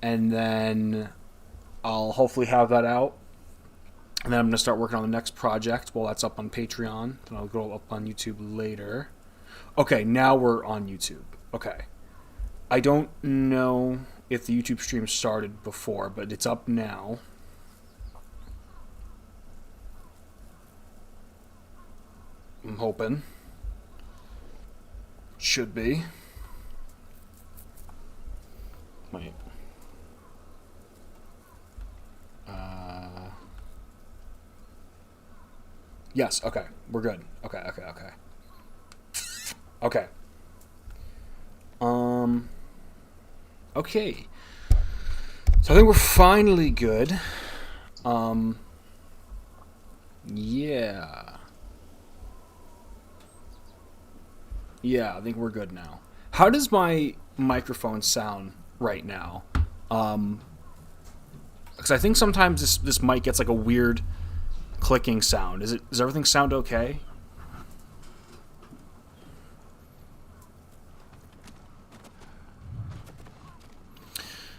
and then I'll hopefully have that out. And then I'm going to start working on the next project while that's up on Patreon. Then I'll go up on YouTube later. Okay, now we're on YouTube. Okay. I don't know if the YouTube stream started before, but it's up now. I'm hoping. Should be. Wait. Yes, okay. We're good. Okay. Okay. Okay. So I think we're finally good. Yeah. Yeah, I think we're good now. How does my microphone sound right now? Because I think sometimes this mic gets like a weird clicking sound. Does everything sound okay?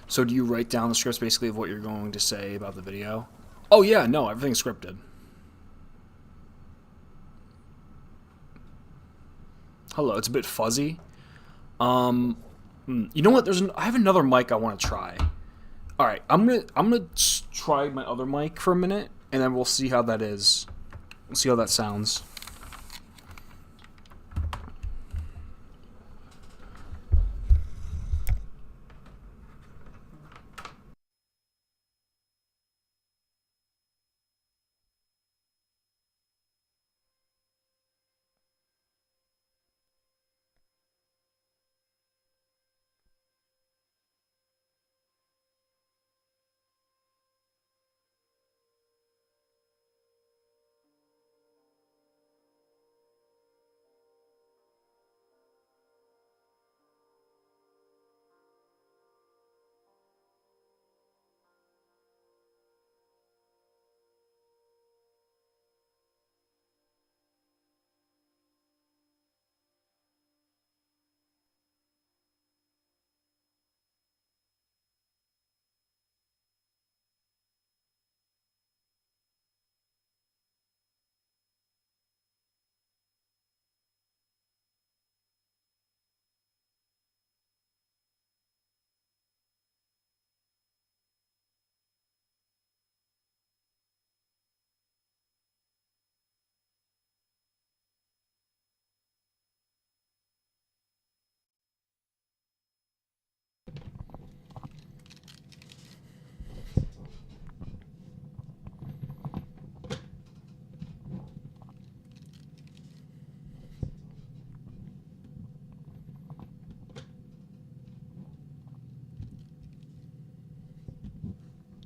So do you write down the scripts basically of what you're going to say about the video? Oh yeah, no, everything's scripted. Hello, it's a bit fuzzy. You know what? I have another mic I want to try. All right, I'm gonna try my other mic for a minute, and then we'll see how that is. We'll see how that sounds.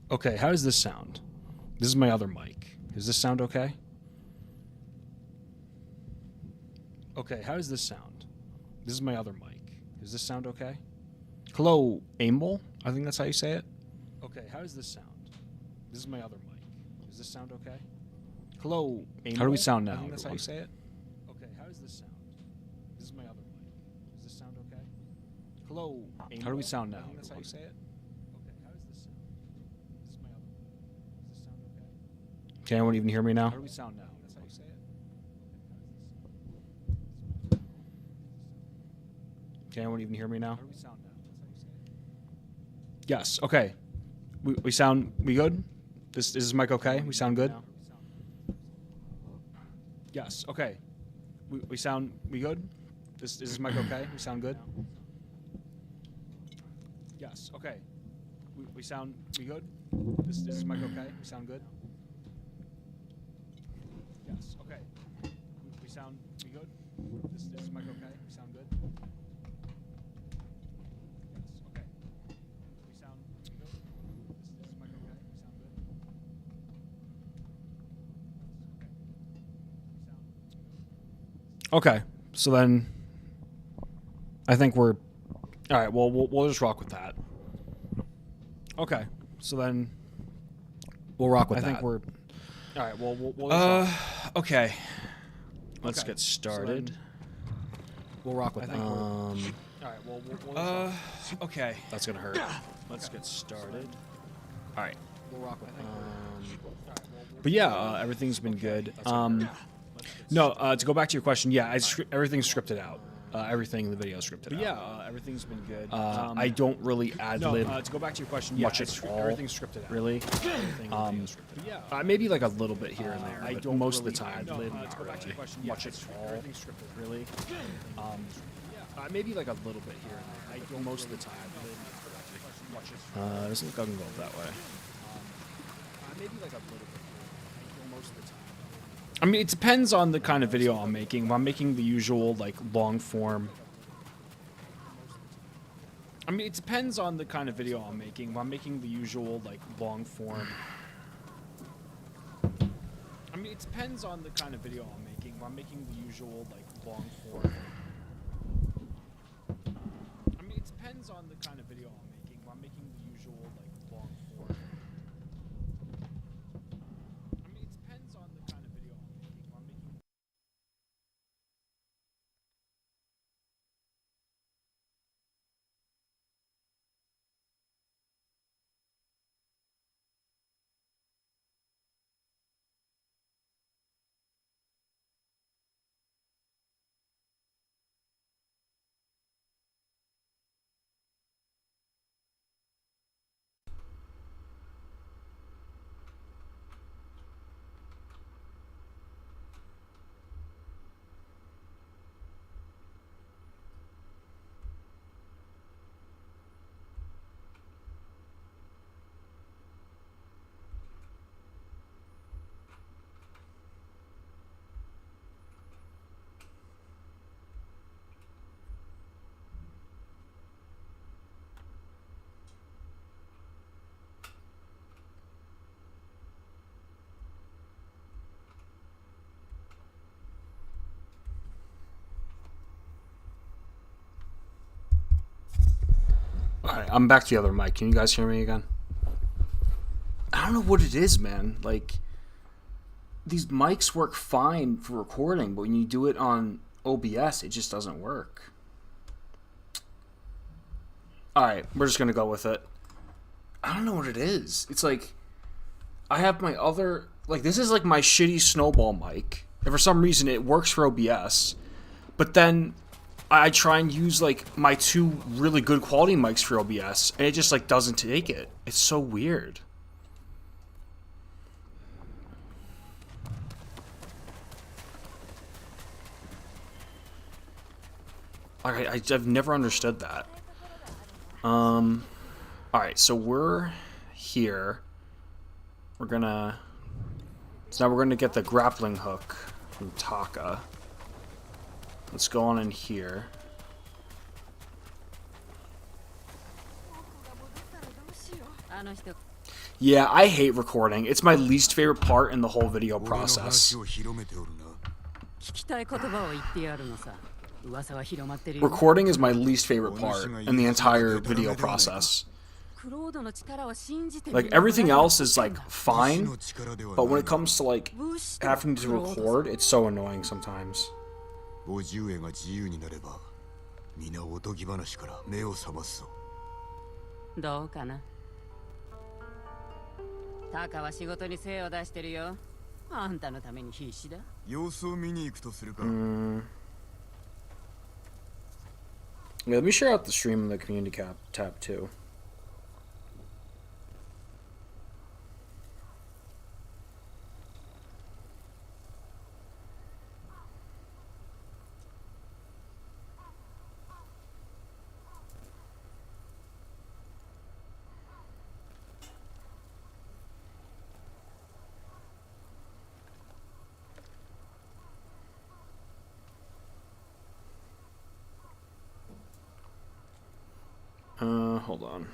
Okay, how does this sound? This is my other mic. Does this sound okay? Okay, how does this sound? This is my other mic. Does this sound okay? Hello, Amble? I think that's how you say it. Okay, how does this sound? This is my other mic. Does this sound okay? Hello, Amble? How do we sound now? I think that's how you say it. Okay, how does this sound? This is my other mic. Does this sound okay? Hello, Amble? How do we sound now? I think that's how you say it. Can anyone even hear me now? How do we sound now? That's how you say it? Can anyone even hear me now? How do we sound now? That's how you say it? Yes, okay. We sound, we good? Is this mic okay? We sound good? Yes, okay. We sound, we good? Is this mic okay? We sound good? Yes, okay. We sound, we good? Is this mic okay? We sound good? Yes, okay. We sound, we good? Is mic okay? We sound good? Yes, okay. We sound, we good? Is mic okay? We sound good? Okay, so then I think we're all right. Well, we'll just rock with that. Okay, so then we'll rock with that. I think we're all right. Well, we'll okay. Let's get started. So we'll rock with that. All right. Well, okay. That's gonna hurt. Let's get started. All right. We'll rock with but yeah, everything's been good. No, to go back to your question, yeah, everything's scripted out. Everything in the video is scripted out. Yeah, everything's been good. I don't really ad-lib to go back to your question, much at all. Everything's scripted out. Really? Maybe like a little bit here and there. I don't most really of the time. To go back to your question, much at all. Everything's scripted. Really? Maybe like a little bit here and there. I don't most of the time. Doesn't look like I can go that way. Maybe like a little bit here. I don't most of the time. I mean, it depends on the kind of video I'm making. If I'm making the usual, like, long form... I mean, it depends on the kind of video I'm making. If I'm making the usual, like, long form... I mean, it depends on the kind of video I'm making. If I'm making the usual, like, long form... I mean, it depends on the kind of video I'm making. If I'm making the usual, like, long form... I mean, it depends on the kind of video I'm making. If I'm making... Alright, I'm back to the other mic. Can you guys hear me again? I don't know what it is, man. Like, these mics work fine for recording, but when you do it on OBS, it just doesn't work. Alright, we're just gonna go with it. I don't know what it is. It's like, I have my other... Like, this is like my shitty snowball mic. And for some reason, it works for OBS. But then... I try and use, like, my two really good quality mics for OBS, and it just, like, doesn't take it. It's so weird. I've never understood that. Alright, so we're here. We're gonna... So now we're gonna get the grappling hook from Taka. Let's go on in here. Yeah, I hate recording. It's my least favorite part in the whole video process. Recording is my least favorite part in the entire video process. Like, everything else is, like, fine, but when it comes to, like, having to record, it's so annoying sometimes. 50円が自由になれば皆おとぎ話から目を覚ますぞどうかなタカは仕事に精を出してるよあんたのために必死だ様子を見に行くとするか Let me share out the stream in the community tab too. Hold on.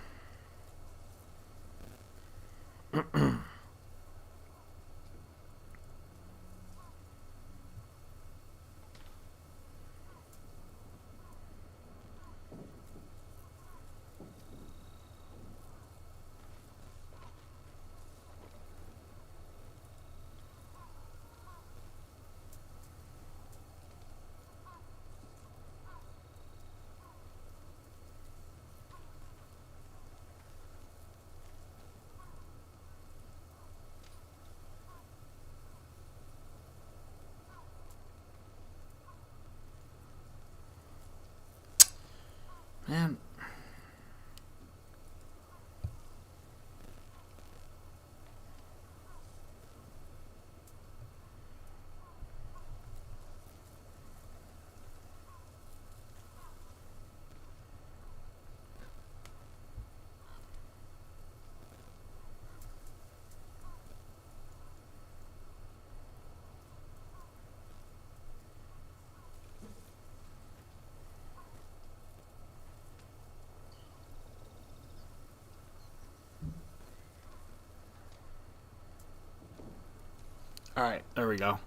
Alright, there we go.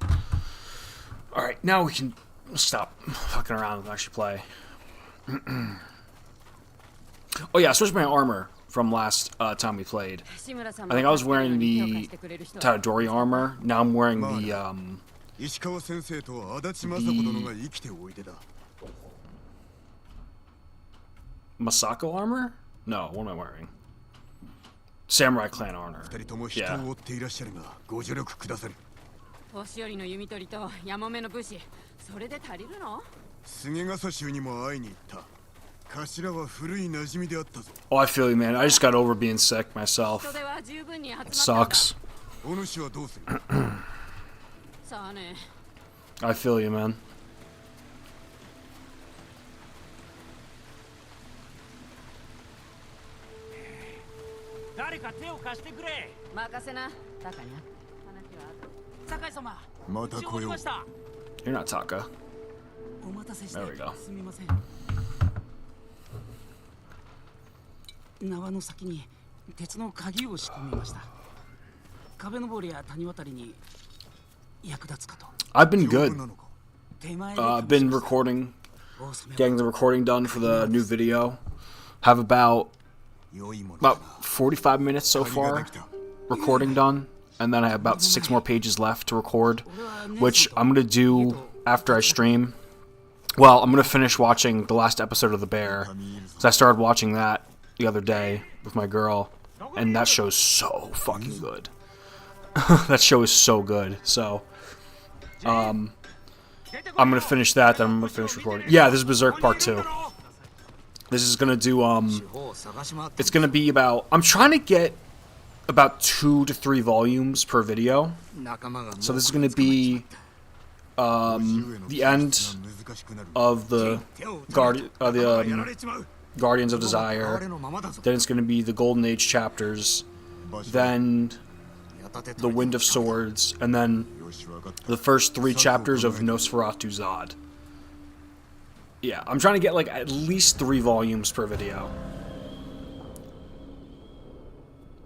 Alright, now we can stop fucking around and actually play. Oh yeah, I switched my armor from last time we played. I think I was wearing the Tadori armor. Now I'm wearing the Masako armor? No, what am I wearing? Samurai Clan armor. Yeah. Oh, I feel you, man. I just got over being sick myself. It sucks. I feel you, man. You're not Taka. There we go. 縄の先に鉄の鍵を仕込みました。壁登りや谷渡りに役立つかと。I've been good. I've been recording, getting the recording done for the new video. Have about 45 minutes so far recording done, and then I have about 6 more pages left to record, which I'm gonna do after I stream. Well, I'm gonna finish watching the last episode of The Bear, because I started watching that the other day with my girl, and that show's so fucking good. That show is so good. So, I'm gonna finish that, then I'm gonna finish recording. Yeah, this is Berserk Part 2. This is gonna do, it's gonna be about, I'm trying to get about 2 to 3 volumes per video. So this is gonna be, the end of the Guardians of Desire. Then it's gonna be the Golden Age chapters. Then the Wind of Swords, and then the first 3 chapters of Nosferatu Zod. Yeah, I'm trying to get like at least 3 volumes per video.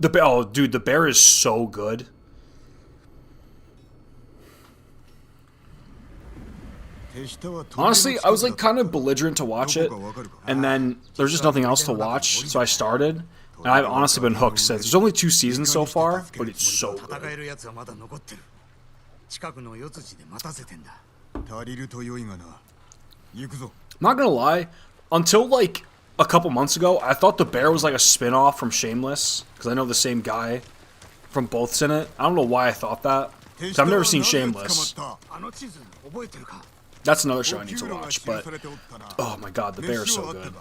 Oh, dude, The Bear is so good. Honestly, I was like kind of belligerent to watch it, and then there's just nothing else to watch, so I started. And I've honestly been hooked since. There's only 2 seasons so far, but it's so good. Not gonna lie, until like a couple months ago, I thought The Bear was like a spin-off from Shameless, because I know the same guy from both's in it. I don't know why I thought that, because I've never seen Shameless. That's another show I need to watch, but oh my god, The Bear is so good.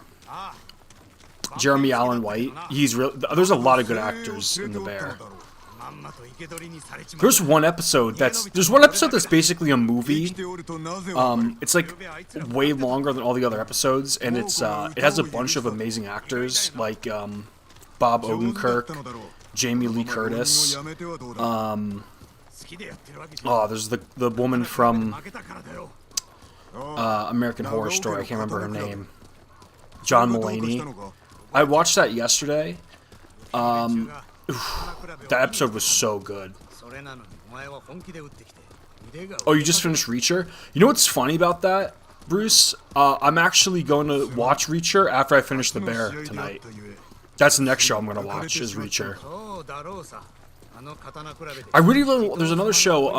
Jeremy Allen White, he's real. There's a lot of good actors in The Bear. There's one episode that's basically a movie. It's like way longer than all the other episodes, and it has a bunch of amazing actors like Bob Odenkirk, Jamie Lee Curtis. There's the woman from American Horror Story. I can't remember her name. John Mulaney. I watched that yesterday. That episode was so good. Oh, you just finished Reacher? You know what's funny about that, Bruce? I'm actually going to watch Reacher after I finish The Bear tonight. That's the next show I'm going to watch, is Reacher. I really love, there's another show,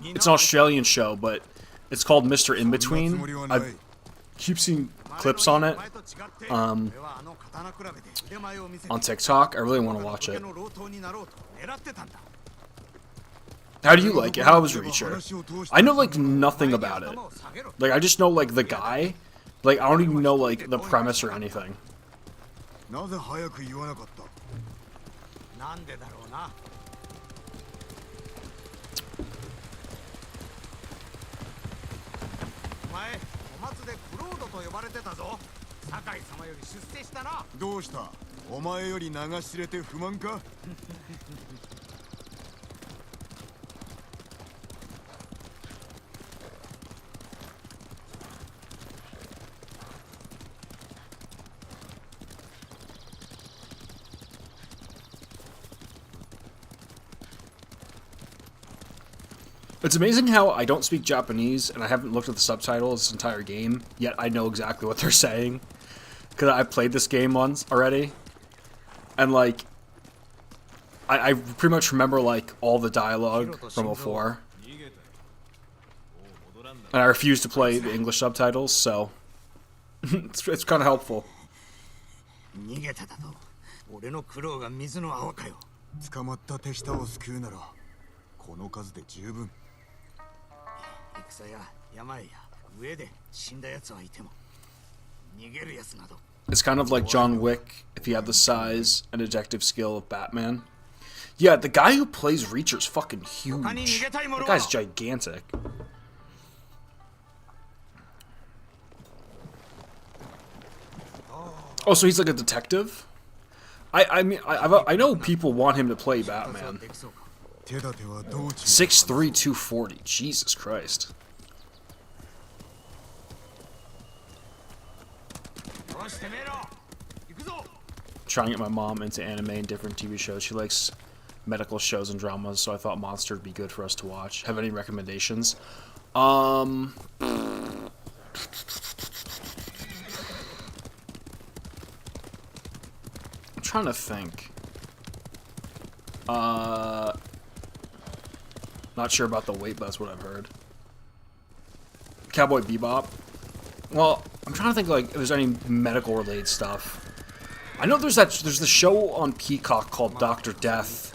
it's an Australian show, but it's called Mr. In-Between. I keep seeing clips on it on TikTok. I really want to watch it. How do you like it? How was Reacher? I know like nothing about it. Like I just know like the guy. Like I don't even know like the premise or anything. It's amazing how I don't speak Japanese and I haven't looked at the subtitles this entire game, yet I know exactly what they're saying. Because I've played this game once already. And, like, I pretty much remember, like, all the dialogue from before. And I refuse to play the English subtitles, so it's kind of helpful. 捕まった手下を救うならこの数で十分。戦や病や飢えで死んだ奴はいても逃げる奴など。It's kind of like John Wick if he had the size and ejective skill of Batman. Yeah, the guy who plays Reacher's fucking huge. That guy's gigantic. Oh, so he's like a detective? I mean, I know people want him to play Batman. 6'3", 240. Jesus Christ. Trying to get my mom into anime and different TV shows. She likes medical shows and dramas, so I thought Monster would be good for us to watch. Have any recommendations? I'm trying to think. Not sure about the weight, but that's what I've heard. Cowboy Bebop. Well, I'm trying to think like if there's any medical related stuff. I know there's the show on Peacock called Dr. Death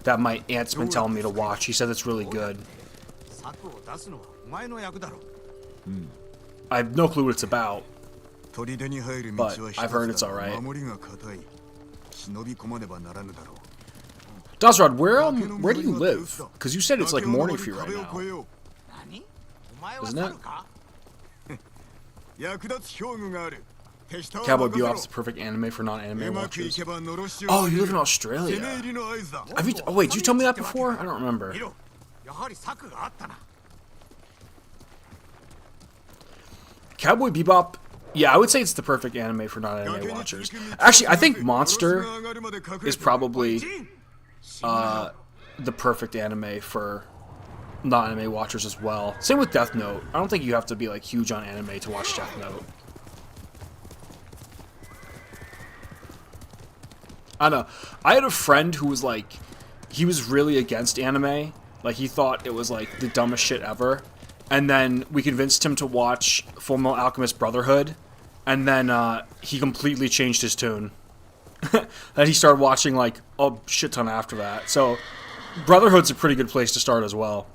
that my aunt's been telling me to watch. He said it's really good. I have no clue what it's about, but I've heard it's alright. Dazrod, where do you live? Because you said it's like morning for you right now. Isn't it? Cowboy Bebop's the perfect anime for non-anime watchers. Oh, you live in Australia. Oh, wait, did you tell me that before? I don't remember. Cowboy Bebop, yeah, I would say it's the perfect anime for non-anime watchers. Actually, I think Monster is probably the perfect anime for non-anime watchers as well. Same with Death Note. I don't think you have to be like huge on anime to watch Death Note. I don't know. I had a friend who was like, he was really against anime. Like, he thought it was like the dumbest shit ever. And then we convinced him to watch Fullmetal Alchemist Brotherhood. And then he completely changed his tune. And he started watching like a shit ton after that. So Brotherhood's a pretty good place to start as well.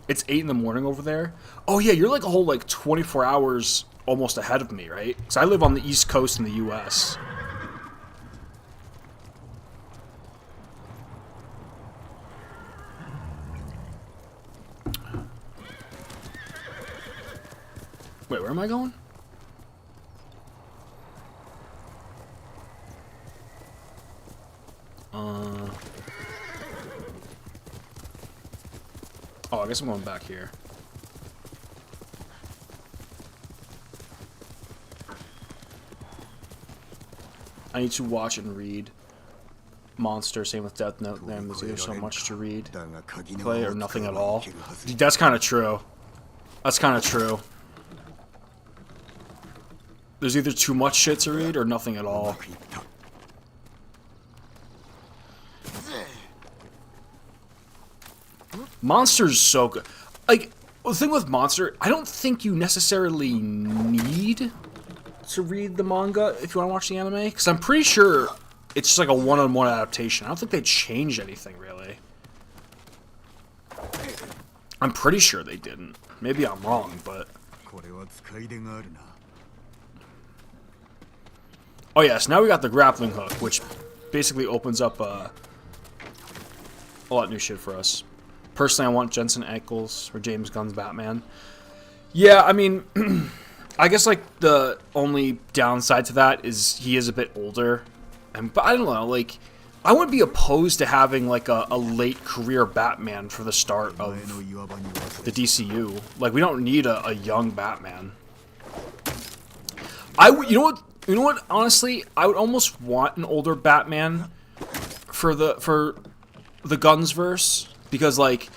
It's 8 in the morning over there. Oh yeah, you're like a whole like 24 hours almost ahead of me, right? Because I live on the East Coast in the U.S. Wait, where am I going? Oh, I guess I'm going back here. I need to watch and read Monster, same with Death Note. Then there's either so much to read, play, or nothing at all. Dude, that's kind of true. That's kind of true. There's either too much shit to read or nothing at all. Monster's so good. Like, the thing with Monster, I don't think you necessarily need to read the manga if you want to watch the anime, because I'm pretty sure it's just like a one-on-one adaptation. I don't think they changed anything, really. I'm pretty sure they didn't. Maybe I'm wrong, but... Oh yes, now we got the grappling hook, which basically opens up a lot of new shit for us. Personally, I want Jensen Ackles or James Gunn's Batman. Yeah, I mean, I guess like the only downside to that is he is a bit older. But I don't know, like, I wouldn't be opposed to having like a late career Batman for the start of the DCU. Like, we don't need a young Batman. You know what? Honestly, I would almost want an older Batman for the Guns verse, because like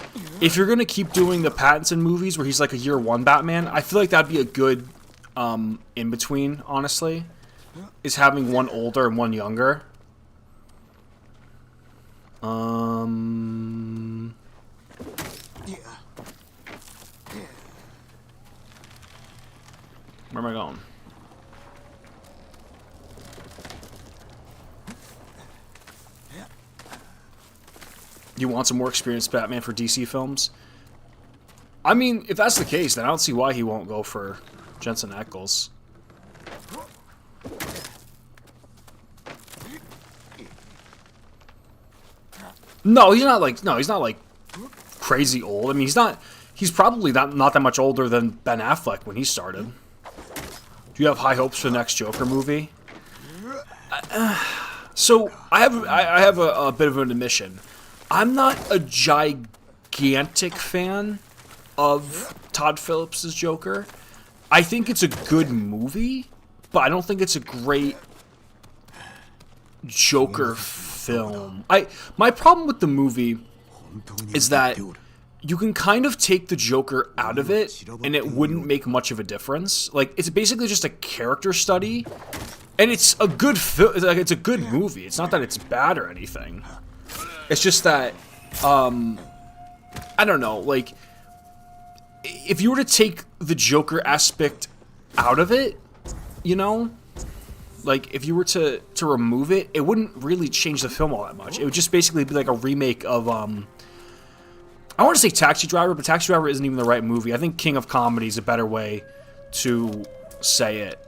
if you're gonna keep doing the Pattinson movies where he's like a year one Batman, I feel like that'd be a good in between. Honestly, is having one older and one younger. Where am I going? You want some more experienced Batman for DC films? I mean, if that's the case, then I don't see why he won't go for Jensen Ackles. No, he's not like crazy old. I mean, he's probably not that much older than Ben Affleck when he started. Do you have high hopes for the next Joker movie? So I have a bit of an admission. I'm not a gigantic fan of Todd Phillips' Joker. I think it's a good movie, but I don't think it's a great Joker film. My problem with the movie is that you can kind of take the Joker out of it and it wouldn't make much of a difference. Like, it's basically just a character study, and it's a good it's a good movie. It's not that it's bad or anything. It's just that I don't know, like if you were to take the Joker aspect out of it, you know, like if you were to remove it, it wouldn't really change the film all that much. It would just basically be like a remake of I want to say Taxi Driver, but Taxi Driver isn't even the right movie. I think King of Comedy is a better way to say it.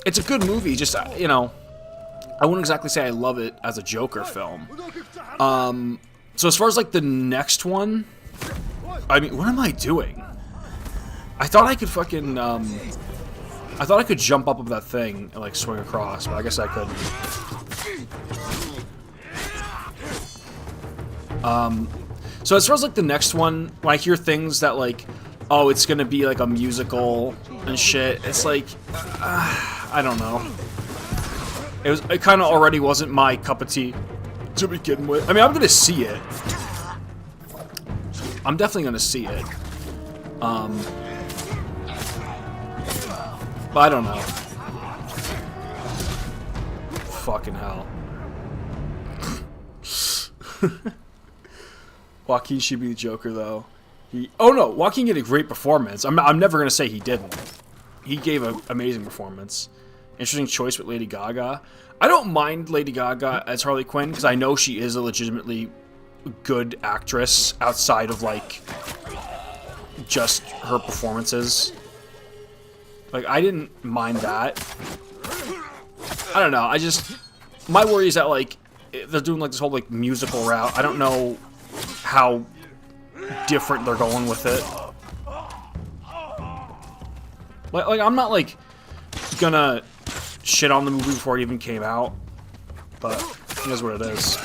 It's a good movie, just, you know, I wouldn't exactly say I love it as a Joker film. So as far as like the next one, I mean, what am I doing? I thought I could fucking, I thought I could jump up of that thing and like swing across, but I guess I couldn't. So as far as like the next one, when I hear things that like, oh, it's gonna be like a musical and shit, it's like, I don't know. It kind of already wasn't my cup of tea to begin with. I mean, I'm gonna see it. I'm definitely gonna see it. But I don't know. Fucking hell. Joaquin should be the Joker, though. Oh no, Joaquin did a great performance. I'm never gonna say he didn't. He gave an amazing performance. Interesting choice with Lady Gaga. I don't mind Lady Gaga as Harley Quinn because I know she is a legitimately good actress outside of like just her performances. Like, I didn't mind that. I don't know. My worry is that like they're doing like this whole like musical route. I don't know how different they're going with it. Like I'm not like gonna shit on the movie before it even came out, but it is what it is.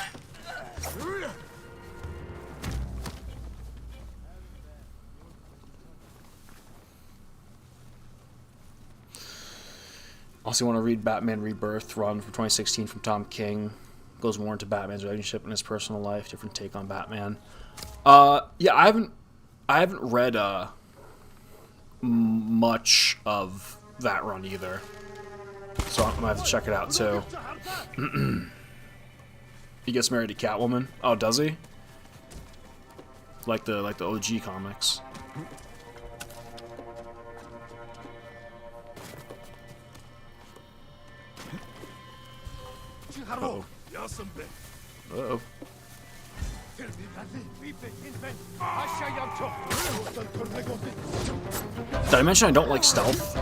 Also, want to read Batman Rebirth run from 2016 from Tom King. Goes more into Batman's relationship and his personal life. Different take on Batman. Yeah, I haven't read much of that run either, so I'm gonna have to check it out too. He gets married to Catwoman. Oh, does he? Like the OG comics. Uh-oh. Uh-oh. Did I mention I don't like stealth?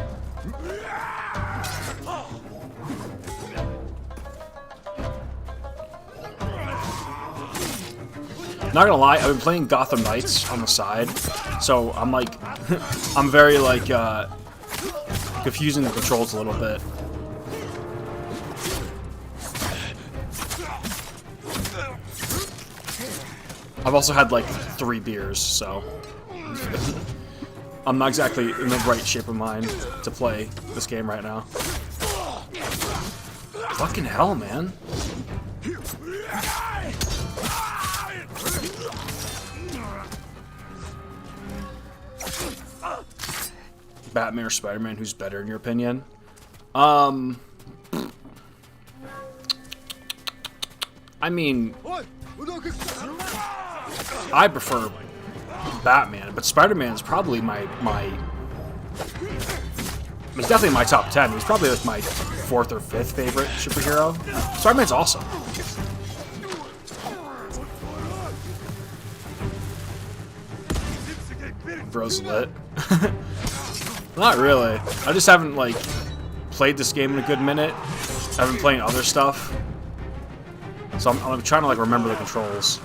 Not gonna lie, I've been playing Gotham Knights on the side, so I'm like, I'm very like, confusing the controls a little bit. I've also had like 3 beers, so I'm not exactly in the right shape of mind to play this game right now. Fucking hell, man. Batman or Spider-Man, who's better in your opinion? I mean, I prefer Batman, but Spider-Man is probably he's definitely in my top 10. He's probably like my 4th or 5th favorite superhero. Spider-Man's awesome. Bro's lit. Not really. I just haven't like played this game in a good minute. I've been playing other stuff, so I'm trying to like remember the controls.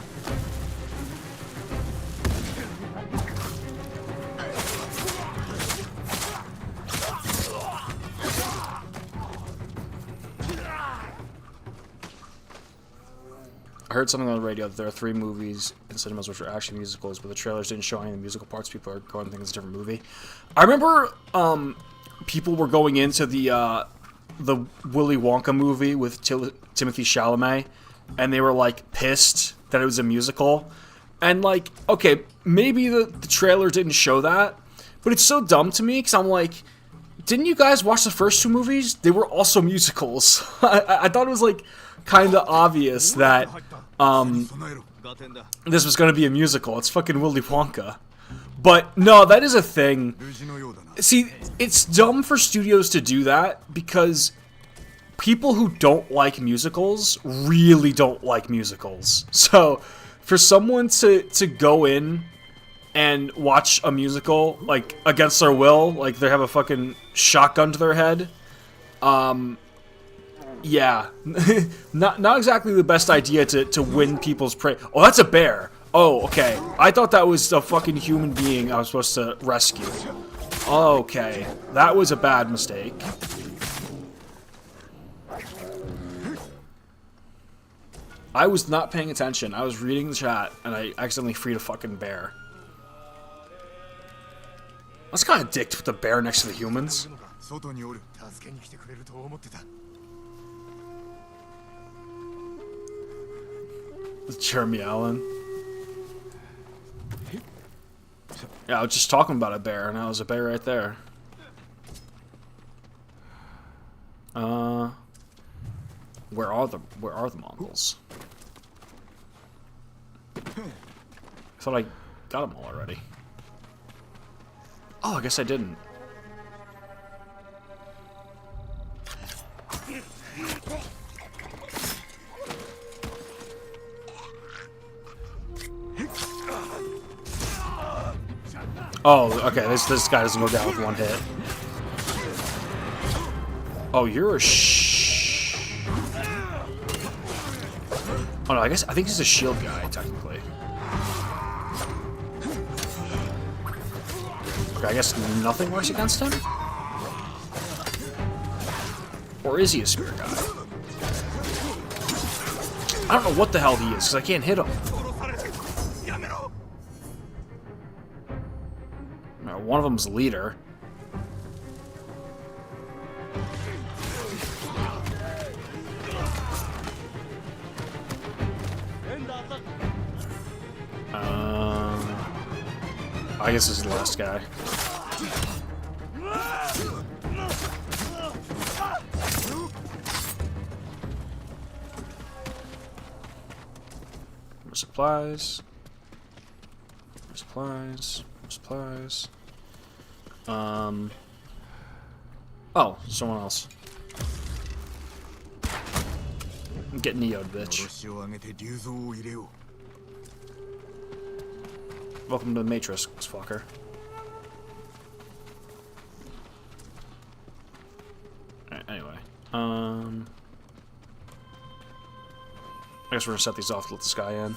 I heard something on the radio that there are 3 movies in cinemas which are actually musicals, but the trailers didn't show any of the musical parts. People are going to think it's a different movie. I remember people were going into the Willy Wonka movie with Timothy Chalamet, and they were like pissed that it was a musical. And like, okay, maybe the trailer didn't show that, but it's so dumb to me because I'm like, didn't you guys watch the first 2 movies? They were also musicals. I thought it was like kind of obvious that this was going to be a musical. It's fucking Willy Wonka. But no, that is a thing. See, it's dumb for studios to do that because people who don't like musicals really don't like musicals. So for someone to go in and watch a musical like against their will, like they have a fucking shotgun to their head, yeah, not exactly the best idea to win people's praise. Oh, that's a bear. Oh, okay. I thought that was a fucking human being I was supposed to rescue. Okay, that was a bad mistake. I was not paying attention. I was reading the chat, and I accidentally freed a fucking bear. That's kind of dick to put the bear next to the humans. Jeremy Allen. Yeah, I was just talking about a bear, and that was a bear right there. Where are the Mongols? I thought I got them all already. Oh, I guess I didn't. Oh, okay, this guy doesn't go down with one hit. Oh, you're a Oh no, I think he's a shield guy, technically. Okay, I guess nothing works against him? Or is he a spear guy? I don't know what the hell he is, because I can't hit him. One of them's leader. I guess this is the last guy. More supplies. More supplies. More supplies. Oh, someone else. Get Neo'd, bitch. Welcome to the Matrix, fucker. Alright, anyway. I guess we're gonna set these off to let this guy in.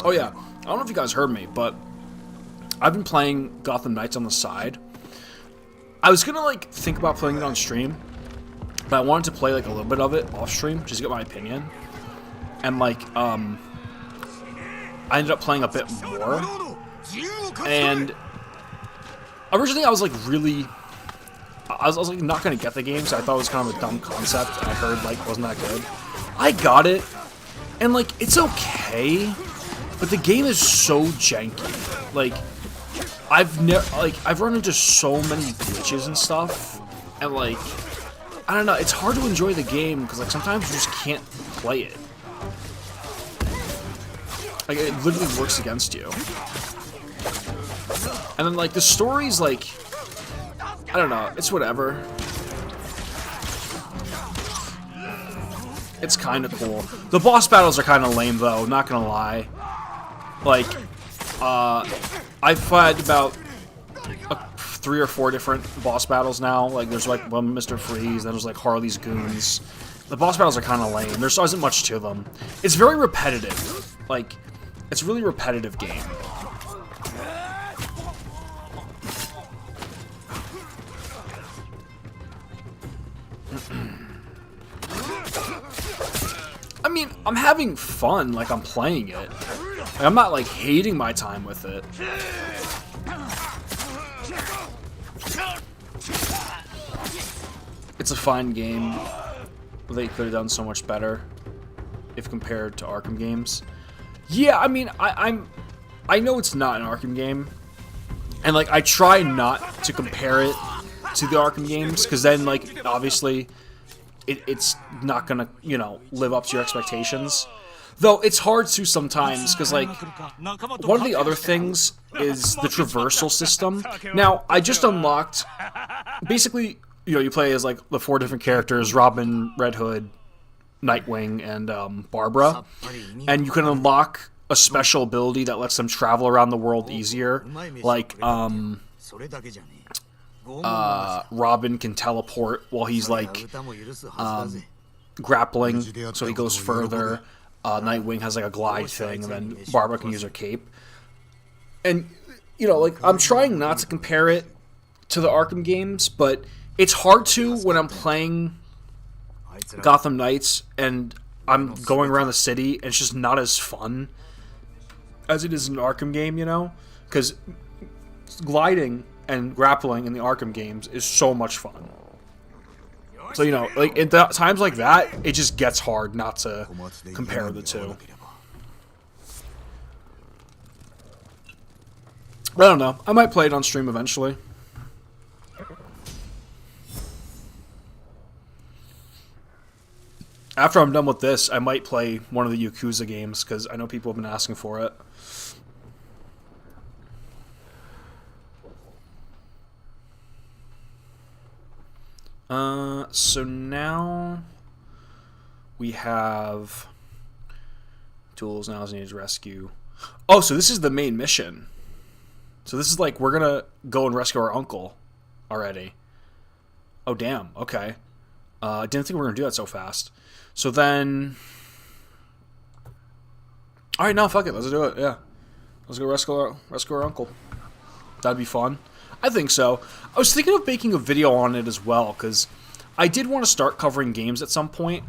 Oh yeah, I don't know if you guys heard me, but I've been playing Gotham Knights on the side. I was gonna like think about playing it on stream, but I wanted to play like a little bit of it off stream just to get my opinion. And like I ended up playing a bit more. And originally I was like really I was like not gonna get the game, so I thought it was kind of a dumb concept, and I heard like it wasn't that good. I got it. And, like, it's okay, but the game is so janky. Like, I've run into so many glitches and stuff, and, like, I don't know, it's hard to enjoy the game, because, like, sometimes you just can't play it. Like, it literally works against you. And then, like, the story's, like, I don't know, it's whatever. It's kind of cool. The boss battles are kind of lame, though, not gonna lie. Like, I've fought about 3 or 4 different boss battles now. Like, there's, like, one Mr. Freeze, then there's, like, Harley's Goons. The boss battles are kind of lame. There isn't much to them. It's very repetitive. Like, it's a really repetitive game. I mean, I'm having fun, like, I'm playing it. Like, I'm not, like, hating my time with it. It's a fine game. They could have done so much better if compared to Arkham games. Yeah, I mean, I know it's not an Arkham game. And, like, I try not to compare it to the Arkham games, because then, like, obviously it's not gonna, you know, live up to your expectations. Though it's hard to sometimes, because, like, one of the other things is the traversal system. Now, I just unlocked, basically, you know, you play as, like, the 4 different characters, Robin, Red Hood, Nightwing, and Barbara. And you can unlock a special ability that lets them travel around the world easier. Like, Robin can teleport while he's, like, grappling, so he goes further. Nightwing has, like, a glide thing, and then Barbara can use her cape. And, you know, like, I'm trying not to compare it to the Arkham games, but it's hard to when I'm playing Gotham Knights and I'm going around the city, and it's just not as fun as it is in an Arkham game, you know? Because gliding and grappling in the Arkham games is so much fun. So, you know, like, in times like that, it just gets hard not to compare the two. But I don't know. I might play it on stream eventually. After I'm done with this, I might play one of the Yakuza games, because I know people have been asking for it. So now we have tools now is needed to rescue. Oh, so this is the main mission. So this is like, we're gonna go and rescue our uncle already. Oh, damn. Okay. I didn't think we were gonna do that so fast. So then, all right, no, fuck it. Let's do it. Yeah. Let's go rescue our uncle. That'd be fun. I think so. I was thinking of making a video on it as well, because I did want to start covering games at some point.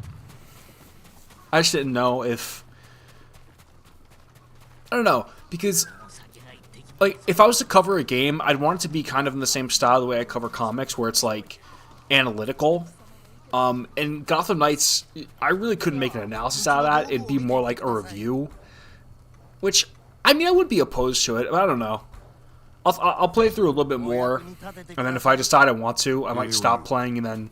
I just didn't know if... I don't know, because, like, if I was to cover a game, I'd want it to be kind of in the same style the way I cover comics, where it's, like, analytical. And Gotham Knights, I really couldn't make an analysis out of that. It'd be more like a review. Which, I mean, I would be opposed to it, but I don't know. I'll play through a little bit more, and then if I decide I want to, I might stop playing and then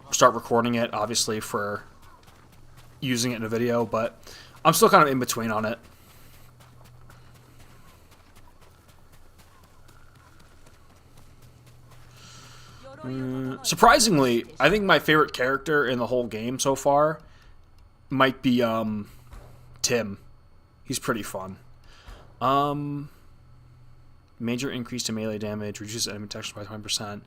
start recording it, obviously, for using it in a video, but I'm still kind of in between on it. Surprisingly, I think my favorite character in the whole game so far might be Tim. He's pretty fun. Major increase to melee damage, reduces enemy protection by 20%.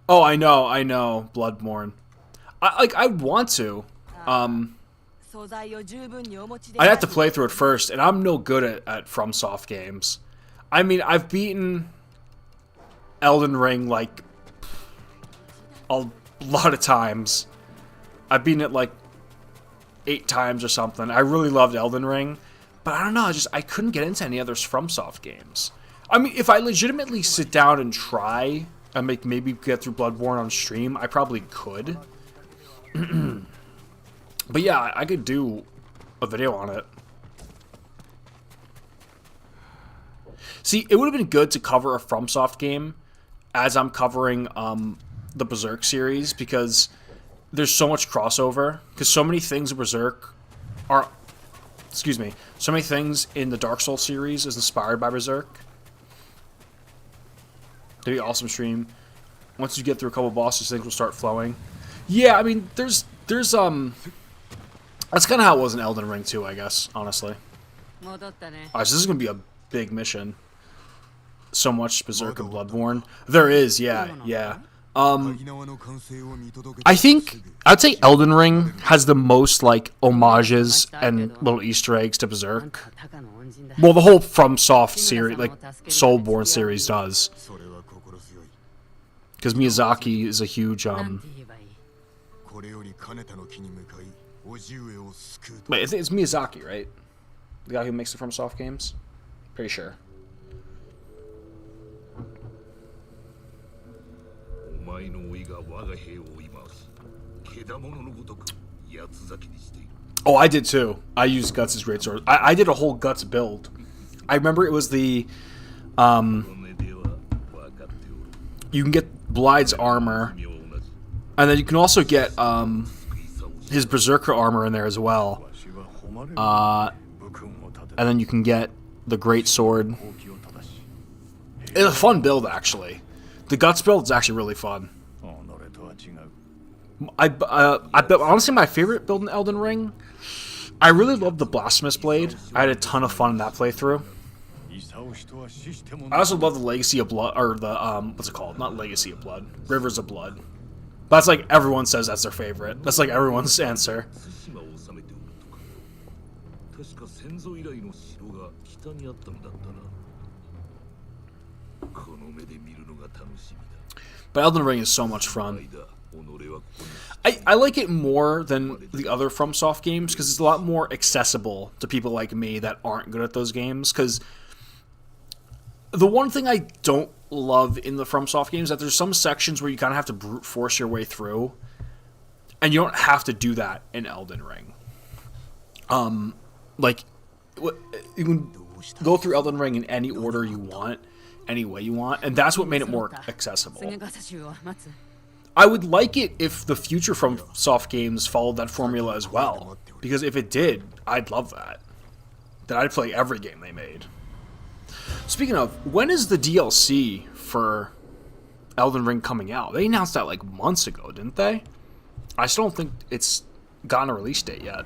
Oh, I know, Bloodborne. I want to. I'd have to play through it first, and I'm no good at FromSoft games. I mean, I've beaten Elden Ring, like, a lot of times. I've beaten it, like, 8 times or something. I really loved Elden Ring, but I don't know, I couldn't get into any other FromSoft games. I mean, if I legitimately sit down and try and maybe get through Bloodborne on stream, I probably could. But yeah, I could do a video on it. See, it would have been good to cover a FromSoft game as I'm covering the Berserk series, because there's so much crossover. Because so many things in Berserk are... Excuse me. So many things in the Dark Souls series is inspired by Berserk. That'd be an awesome stream. Once you get through a couple bosses, things will start flowing. Yeah, I mean, there's that's kind of how it was in Elden Ring too, I guess, honestly. Alright, so this is going to be a big mission. So much Berserk and Bloodborne. There is, yeah. I think, I'd say Elden Ring has the most, like, homages and little Easter eggs to Berserk. Well, the whole FromSoft series, like, Soulborne series does. Because Miyazaki is a huge, Wait, it's Miyazaki, right? The guy who makes the FromSoft games? Pretty sure. Oh, I did too. I used Guts' greatsword. I did a whole Guts build. I remember it was the... you can get Blide's armor. And then you can also get his Berserker armor in there as well. And then you can get the greatsword. It's a fun build, actually. The Guts build is actually really fun. Honestly, my favorite build in Elden Ring, I really love the Blasphemous Blade. I had a ton of fun in that playthrough. I also love the Legacy of Blood, or the, what's it called? Not Legacy of Blood. Rivers of Blood. But that's like, everyone says that's their favorite. That's like everyone's answer. But Elden Ring is so much fun. I like it more than the other FromSoft games because it's a lot more accessible to people like me that aren't good at those games. Because the one thing I don't love in the FromSoft games is that there's some sections where you kind of have to brute force your way through, and you don't have to do that in Elden Ring. Like, you can go through Elden Ring in any order you want, any way you want, and that's what made it more accessible. I would like it if the future FromSoft games followed that formula as well, because if it did, I'd love that. Then I'd play every game they made. Speaking of, when is the DLC for Elden Ring coming out? They announced that like months ago, didn't they? I still don't think it's gotten a release date yet.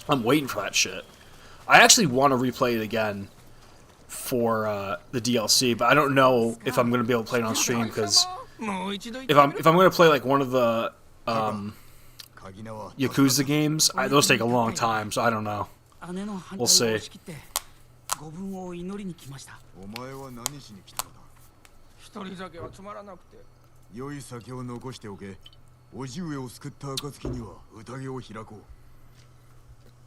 I'm waiting for that shit. I actually want to replay it again for the DLC, but I don't know if I'm going to be able to play it on stream, because if I'm going to play like one of the Yakuza games, those take a long time, so I don't know. We'll see. ご分を祈りに来ました。お前は何しに来たのだ。一人酒はつまらなくて。良い酒を残しておけ。叔父上を救った暁には宴を開こ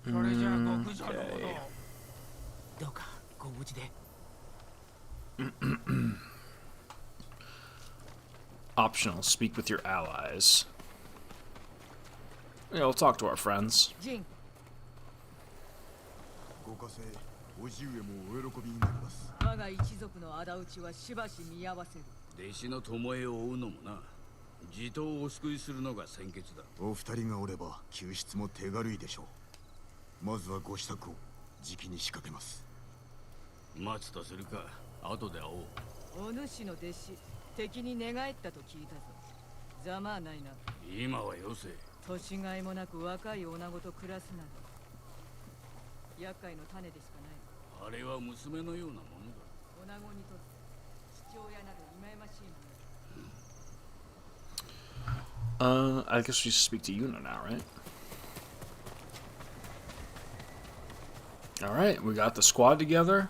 う。それじゃあ極上のもの。どうかご無事で。Optional. Speak with your allies. Yeah, we'll talk to our friends. ご家政。叔父上もお喜びになります。我が一族の仇討ちはしばし見合わせる。弟子の巴を追うのもな。地頭をお救いするのが先決だ。お二人がおれば救出も手軽いでしょう。まずはご支度をじきに仕掛けます。待つとするか。後で会おう。お主の弟子、敵に寝返ったと聞いたぞ。ざまあないな。今はよせ。年がいもなく若い女子と暮らすなど。厄介の種でしかない。あれは娘のようなものだ。女子にとって父親など忌ましいもの。I guess we should speak to Yuna now, right? Alright, we got the squad together.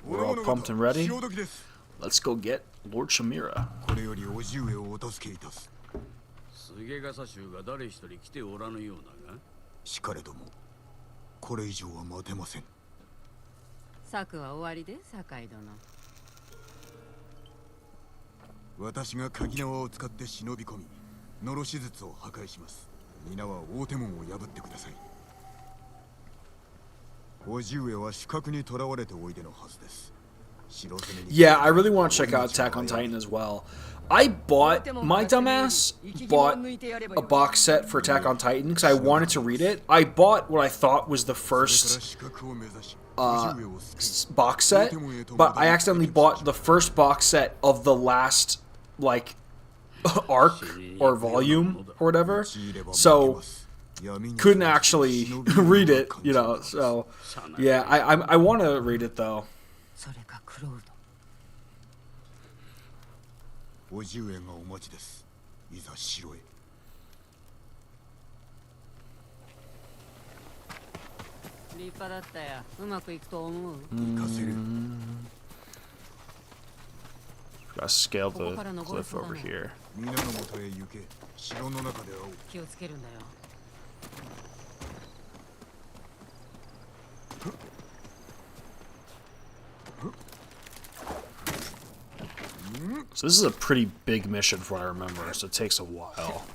We're all pumped and ready. Let's go get Lord Shamira. これより叔父上をお助けいたす。菅笠衆が誰一人来ておらぬようだが。しかれども、これ以上は待てません。策は終わりで、酒井殿。私が鍵縄を使って忍び込み、のろし術を破壊します。皆は大手門を破ってください。叔父上は死角に囚われておいでのはずです。Yeah, I really want to check out Attack on Titan as well. My dumbass bought a box set for Attack on Titan because I wanted to read it. I bought what I thought was the first box set, but I accidentally bought the first box set of the last, like, arc or volume or whatever. So, couldn't actually read it, you know, so, yeah, I want to read it, though. それかクロウド。叔父上がお待ちです。いざ城へ。立派だったよ。うまくいくと思う。行かせる。Gotta scale the cliff over here. 皆の元へ行け。城の中で会おう。気をつけるんだよ。So this is a pretty big mission from what I remember, so it takes a while.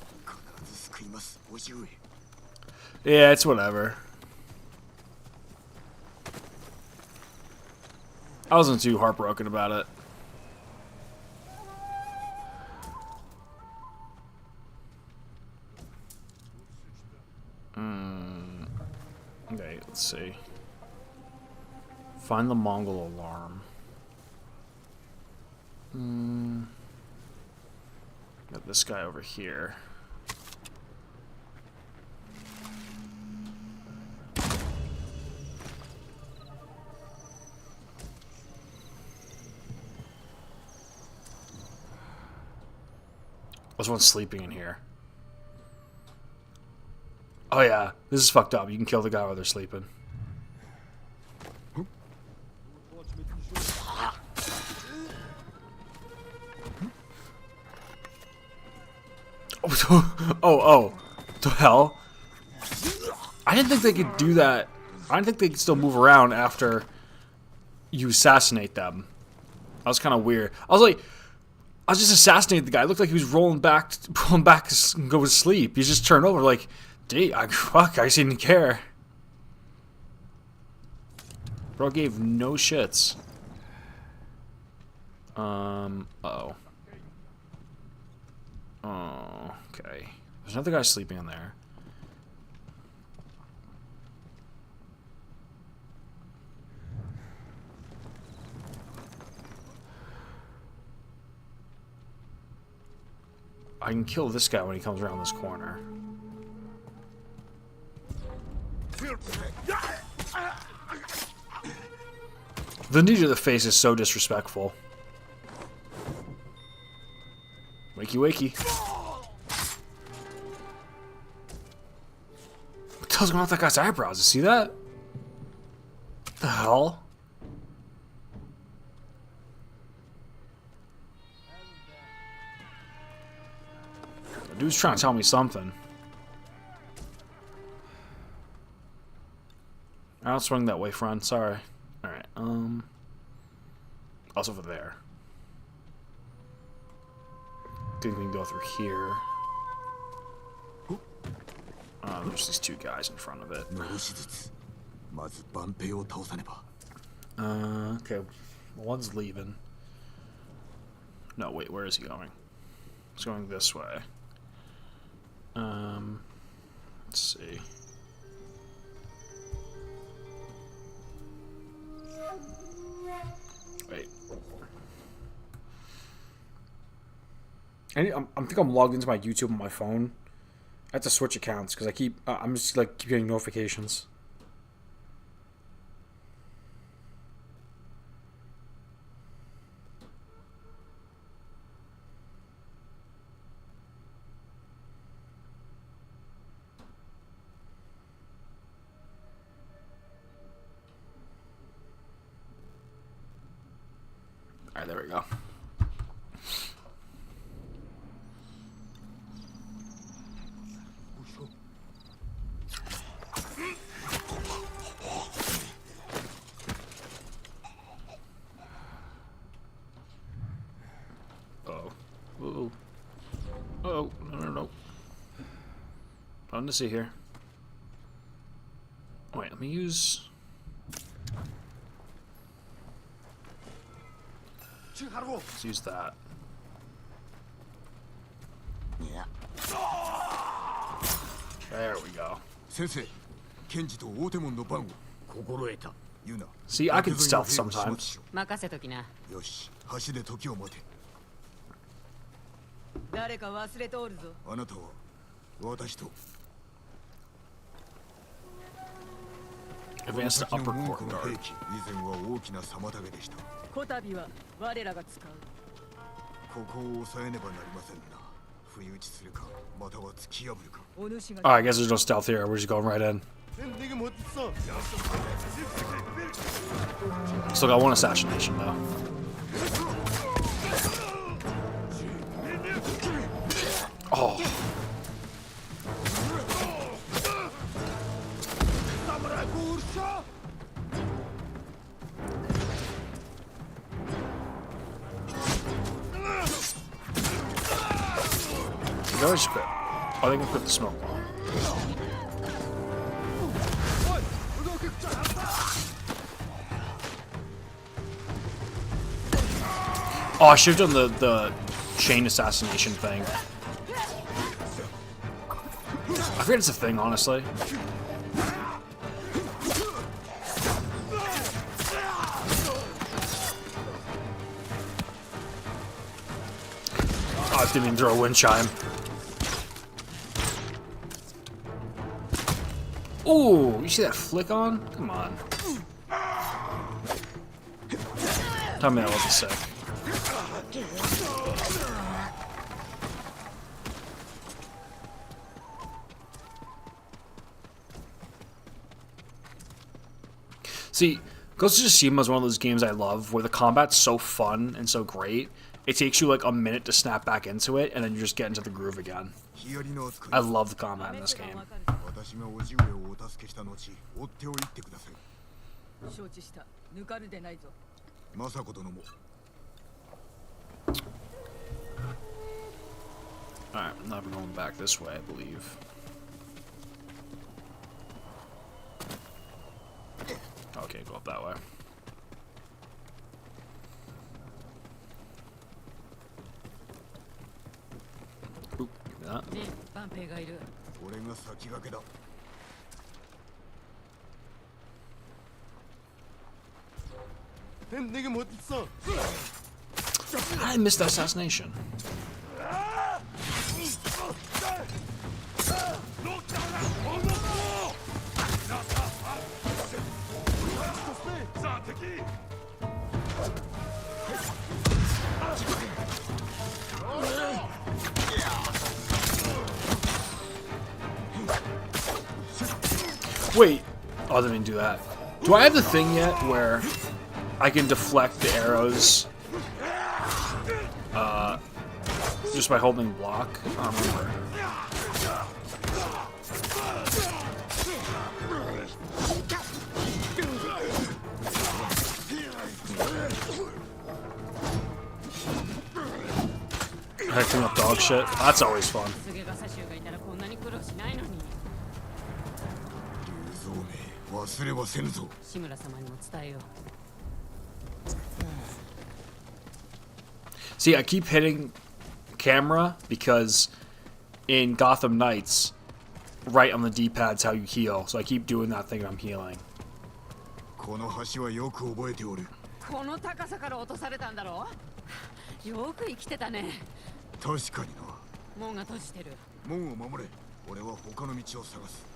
Yeah, it's whatever. I wasn't too heartbroken about it. Okay, let's see. Find the Mongol alarm. Got this guy over here. There's one sleeping in here. Oh yeah, this is fucked up. You can kill the guy while they're sleeping. Oh, the hell? I didn't think they could do that. I didn't think they could still move around after you assassinate them. That was kind of weird. I was just assassinating the guy. It looked like he was rolling back and go to sleep. He's just turned over like, fuck, I didn't care. Bro gave no shits. Uh-oh. Oh, okay. There's another guy sleeping in there. I can kill this guy when he comes around this corner. The knee to the face is so disrespectful. Wakey, wakey. What the hell's going on with that guy's eyebrows? You see that? What the hell? The dude's trying to tell me something. I don't swing that way, friend. Sorry. Alright, also over there. Think we can go through here. There's these two guys in front of it. Okay. One's leaving. No, wait, where is he going? He's going this way. Let's see. Wait. I think I'm logged into my YouTube on my phone. I have to switch accounts because I'm just like keep getting notifications. Alright, there we go. Fun to see here. Wait, let me use... Let's use that. There we go. See, I can stealth sometimes. 任せときな。誰か忘れておるぞ。あなたは私と Advance to upper 文句の courtyard. 兵器以前は大きな妨げでした。こたびは我らが使う。ここを抑えねばなりませんな。不意打ちするか、または突き破るか。お主が。Alright, I guess there's no stealth here. We're just going right in. Still got one assassination though. Oh. Did I just quit? Oh, they can quit the smoke bomb. Oh, I should have done the chain assassination thing. I forget it's a thing, honestly. Oh, I didn't even throw a wind chime. Ooh, you see that flick on? Come on. Tell me that wasn't sick. See, Ghost of Tsushima is one of those games I love where the combat's so fun and so great, it takes you like a minute to snap back into it, and then you just get into the groove again. I love the combat in this game. 私が叔父上をお助けした後、追っておいてください。承知した。抜かるでないぞ。政子殿も。Alright, now we're going back this way, I believe. Okay, go up that way. Oop, give me that. ね、万兵がいる。俺が先駆けだ。I missed that assassination. Wait. Oh, I didn't even do that. Do I have the thing yet where I can deflect the arrows just by holding block? I don't remember. Hacking up dog shit. That's always fun. 菅笠衆がいたらこんなに苦労しないのに。竜蔵め、忘れはせぬぞ。志村様にも伝えよう。 See, I keep hitting camera because in Gotham Knights, right on the D-pad's how you heal. So I keep doing that thing when I'm healing. この橋はよく覚えておる。この高さから落とされたんだろう。よく生きてたね。確かにな。門が閉じてる。門を守れ。俺は他の道を探す。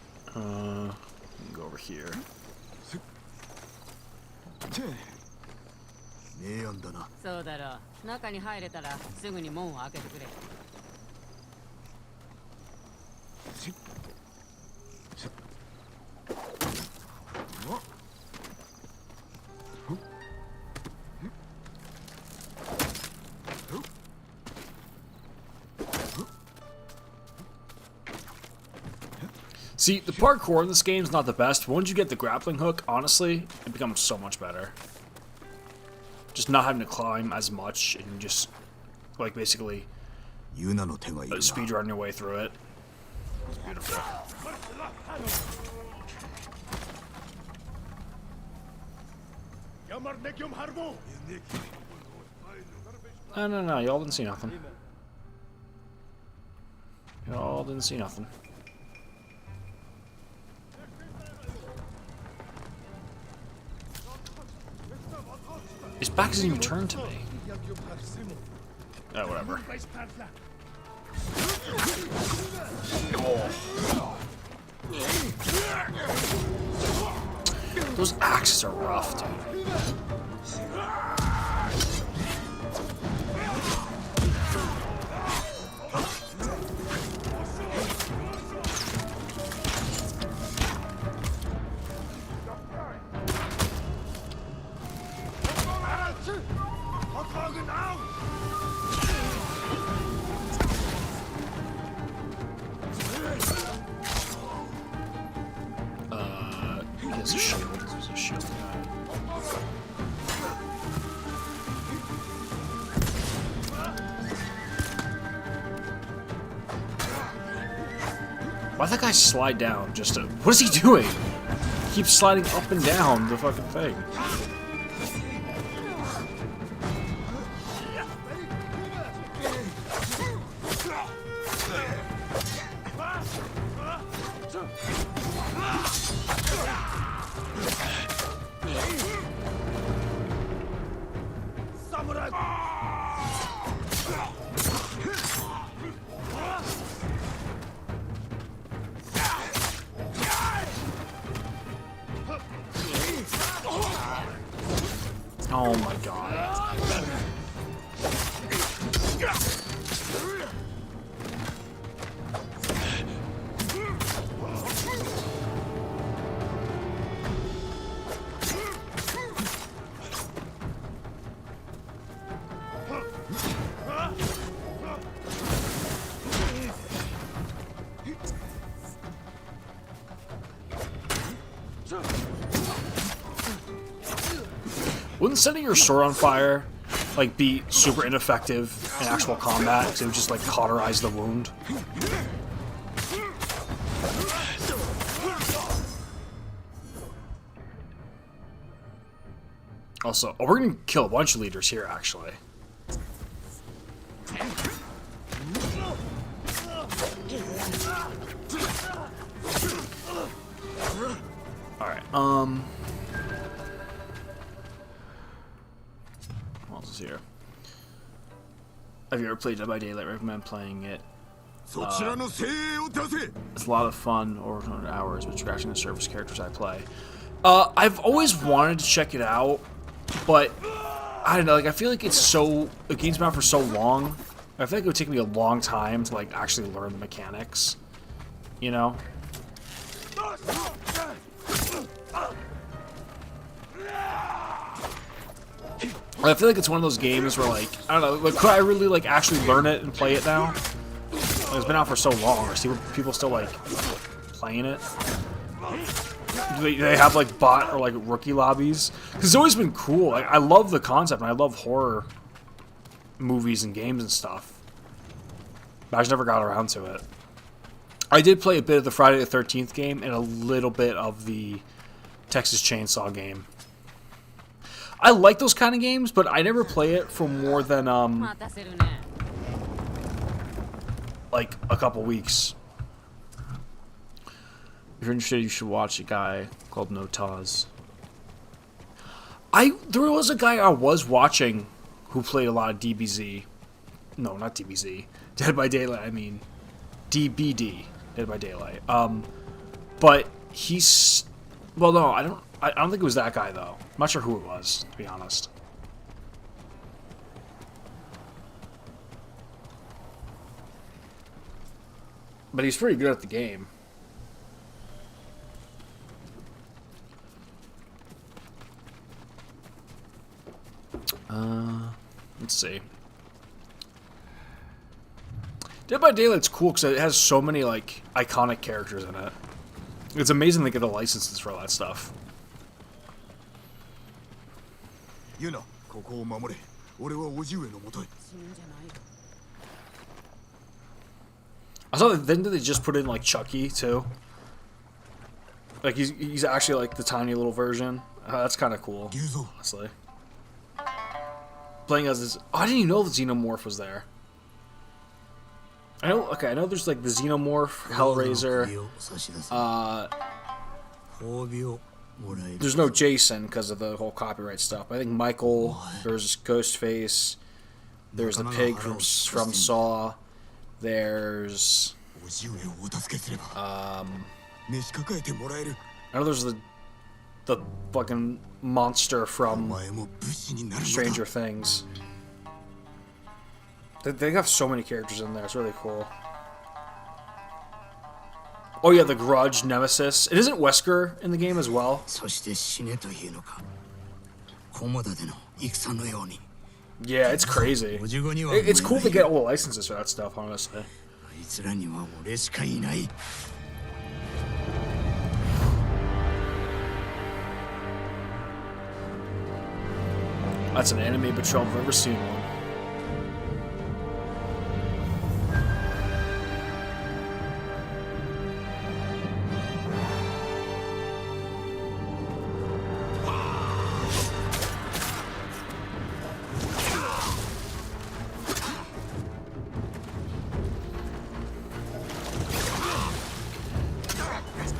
Go over here. 名案だな。そうだろう。中に入れたらすぐに門を開けてくれ。See, the parkour in this game is not the best. Once you get the grappling hook, honestly, it becomes so much better. Just not having to climb as much and just, like, basically speedrun your way through it. Beautiful. No, y'all didn't see nothing. Y'all didn't see nothing. His back doesn't even turn to me. Oh, whatever. Those axes are rough, dude. He has a shield. This is a shield guy. Why'd that guy slide down just to... What is he doing? He keeps sliding up and down the fucking thing. Oh my god. Wouldn't setting your sword on fire, like, be super ineffective in actual combat, because it would just, like, cauterize the wound? Also, oh, we're gonna kill a bunch of leaders here, actually. Alright, what else is here? Have you ever played Dead by Daylight? I recommend playing it. It's a lot of fun over 100 hours with scratching the surface characters I play. I've always wanted to check it out, but I don't know, like, I feel like it's so... The game's been out for so long, I feel like it would take me a long time to, like, actually learn the mechanics. You know? I feel like it's one of those games where, like, I don't know, like, could I really, like, actually learn it and play it now? Like, it's been out for so long. Or see people still, like, playing it? Do they have, like, bot or, like, rookie lobbies? Because it's always been cool. Like, I love the concept, and I love horror movies and games and stuff. But I just never got around to it. I did play a bit of the Friday the 13th game and a little bit of the Texas Chainsaw game. I like those kind of games, but I never play it for more than, like, a couple weeks. If you're interested, you should watch a guy called No Taz. There was a guy I was watching who played a lot of DBZ. No, not DBZ. Dead by Daylight, I mean. DBD. Dead by Daylight. But he's... Well, no, I don't think it was that guy, though. I'm not sure who it was, to be honest. But he's pretty good at the game. Let's see. Dead by Daylight's cool because it has so many, like, iconic characters in it. It's amazing they get the licenses for all that stuff. You know, I I saw that. Didn't they just put in like Chucky too? Like he's actually like the tiny little version. That's kind of cool, honestly. Playing as this. Oh, I didn't even know the Xenomorph was there. I know. Okay, I know there's like the Xenomorph, Hellraiser. There's no Jason because of the whole copyright stuff. I think Michael. There's Ghostface. There's the pig from Saw. There's. I know there's the fucking monster from Stranger Things. They have so many characters in there. It's really cool. Oh yeah, the Grudge, Nemesis. It isn't Wesker in the game as well. Yeah, it's crazy. It's cool to get all the licenses for that stuff, honestly. That's an anime betrayal if I've ever seen one.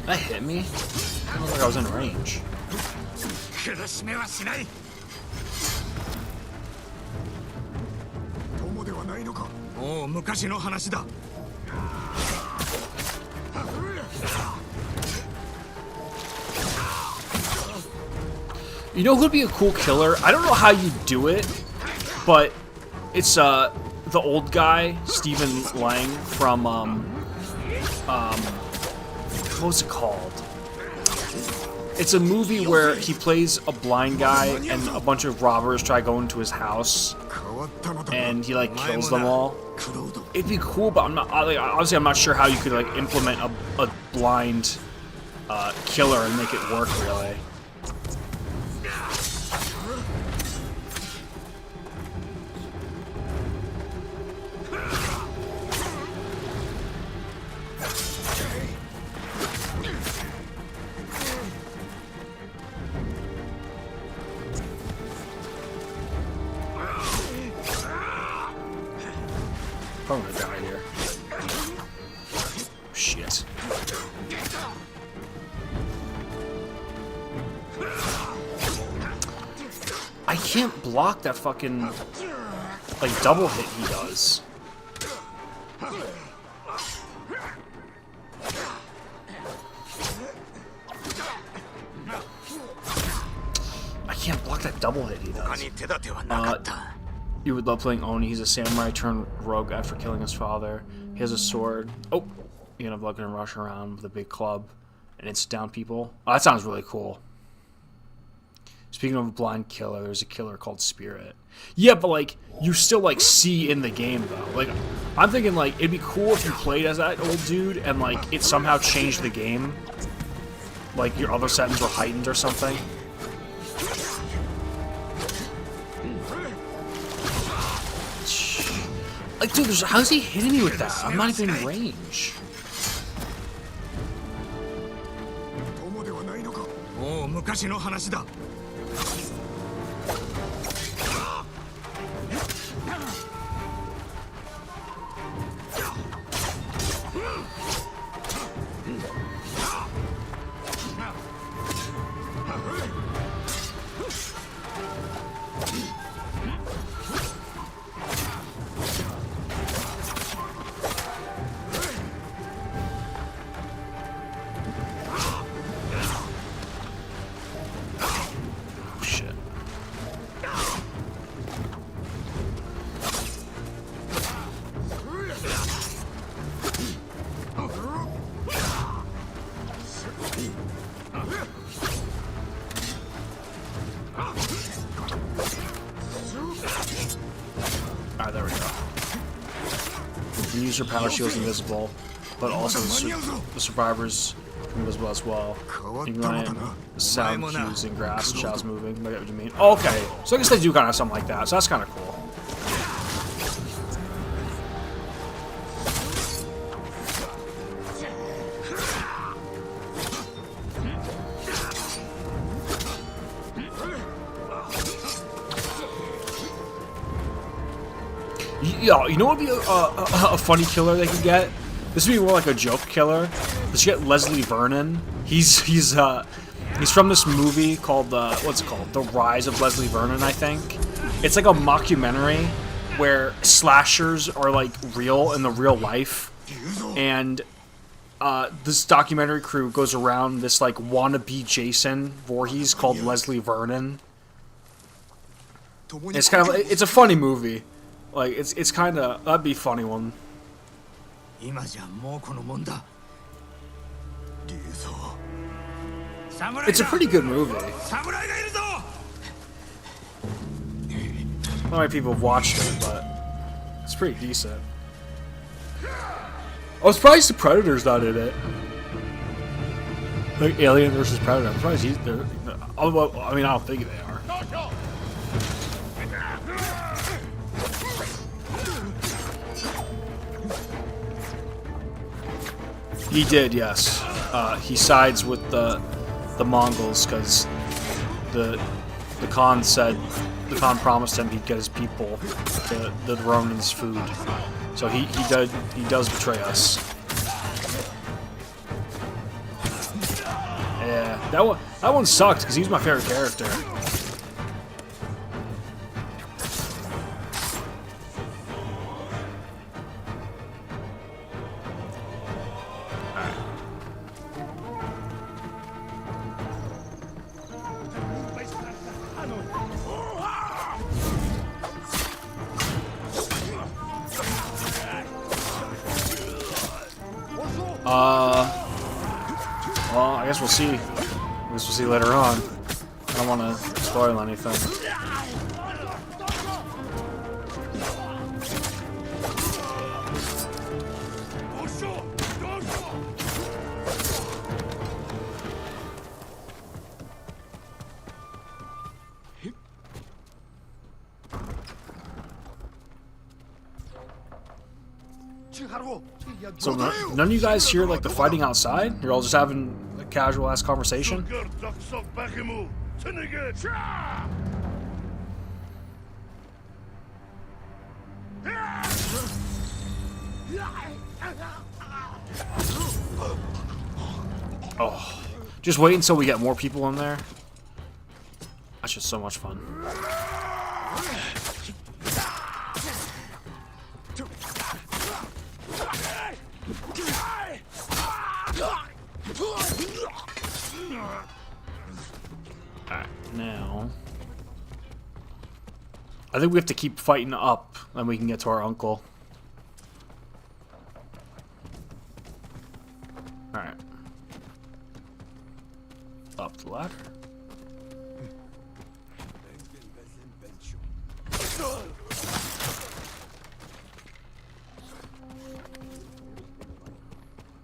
That hit me? I looked like I was in range. もう昔の話だ。You know who'd be a cool killer? I don't know how you do it, but it's the old guy, Stephen Lang from what was it called? It's a movie where he plays a blind guy and a bunch of robbers try to go into his house and he like kills them all. It'd be cool, but I'm not obviously I'm not sure how you could like implement a blind killer and make it work really. I'm gonna die here. Shit. I can't block that fucking like double hit he does. I can't block that double hit he does. You would love playing Oni. He's a samurai turned rogue after killing his father. He has a sword. Oh, you know, gonna rush around with a big club and it's down people. Oh, that sounds really cool. Speaking of a blind killer, there's a killer called Spirit. Yeah, but like you still like see in the game though. Like I'm thinking like it'd be cool if you played as that old dude and like it somehow changed the game. Like your other settings were heightened or something. Like, dude, how's he hitting me with that? I'm not even in range. Alright, there we go. You can use your power shields invisible, but also the survivors invisible as well. You can run in the sound cues and grass, shadows moving. I get what you mean. Oh, okay, so I guess they do kind of something like that, so that's kind of cool. You know what would be a funny killer they could get? This would be more like a joke killer. Let's get Leslie Vernon. He's from this movie called what's it called? The Rise of Leslie Vernon, I think. It's like a mockumentary where slashers are like real in the real life, and this documentary crew goes around this like wannabe Jason Voorhees called Leslie Vernon. It's kind of it's a funny movie. Like it's kind of that'd be a funny one. It's a pretty good movie. Not many people have watched it, but it's pretty decent. I was surprised the Predator's not in it. Like Alien versus Predator. I'm surprised he's there. I mean, I don't think they are. He did, yes. He sides with the Mongols because the Khan promised him he'd get his people the Ronins' food. So he does betray us. Yeah, that one sucked because he's my favorite character. Well, I guess we'll see. I guess we'll see later on. I don't want to spoil anything. So none of you guys hear like the fighting outside? You're all just having a casual ass conversation? Oh, just wait until we get more people in there. That's just so much fun. Alright, now I think we have to keep fighting up, then we can get to our uncle. Alright. Up the ladder.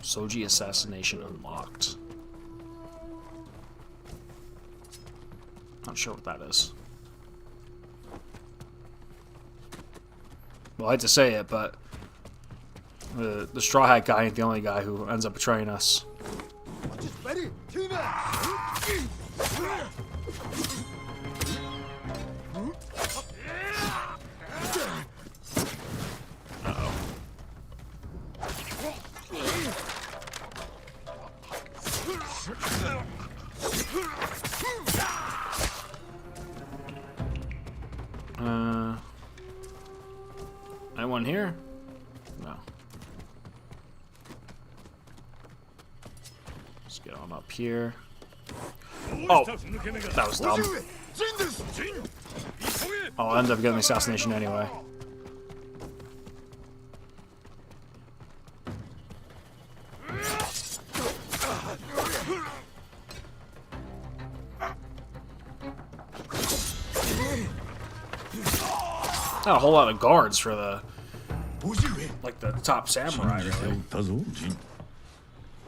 Soji assassination unlocked. Not sure what that is. Well, I hate to say it, but the Straw Hat guy ain't the only guy who ends up betraying us. Anyone here? No. Let's get on up here. Oh, that was dumb. I'll end up getting the assassination anyway. Not a whole lot of guards for the like the top samurai, really. Uncle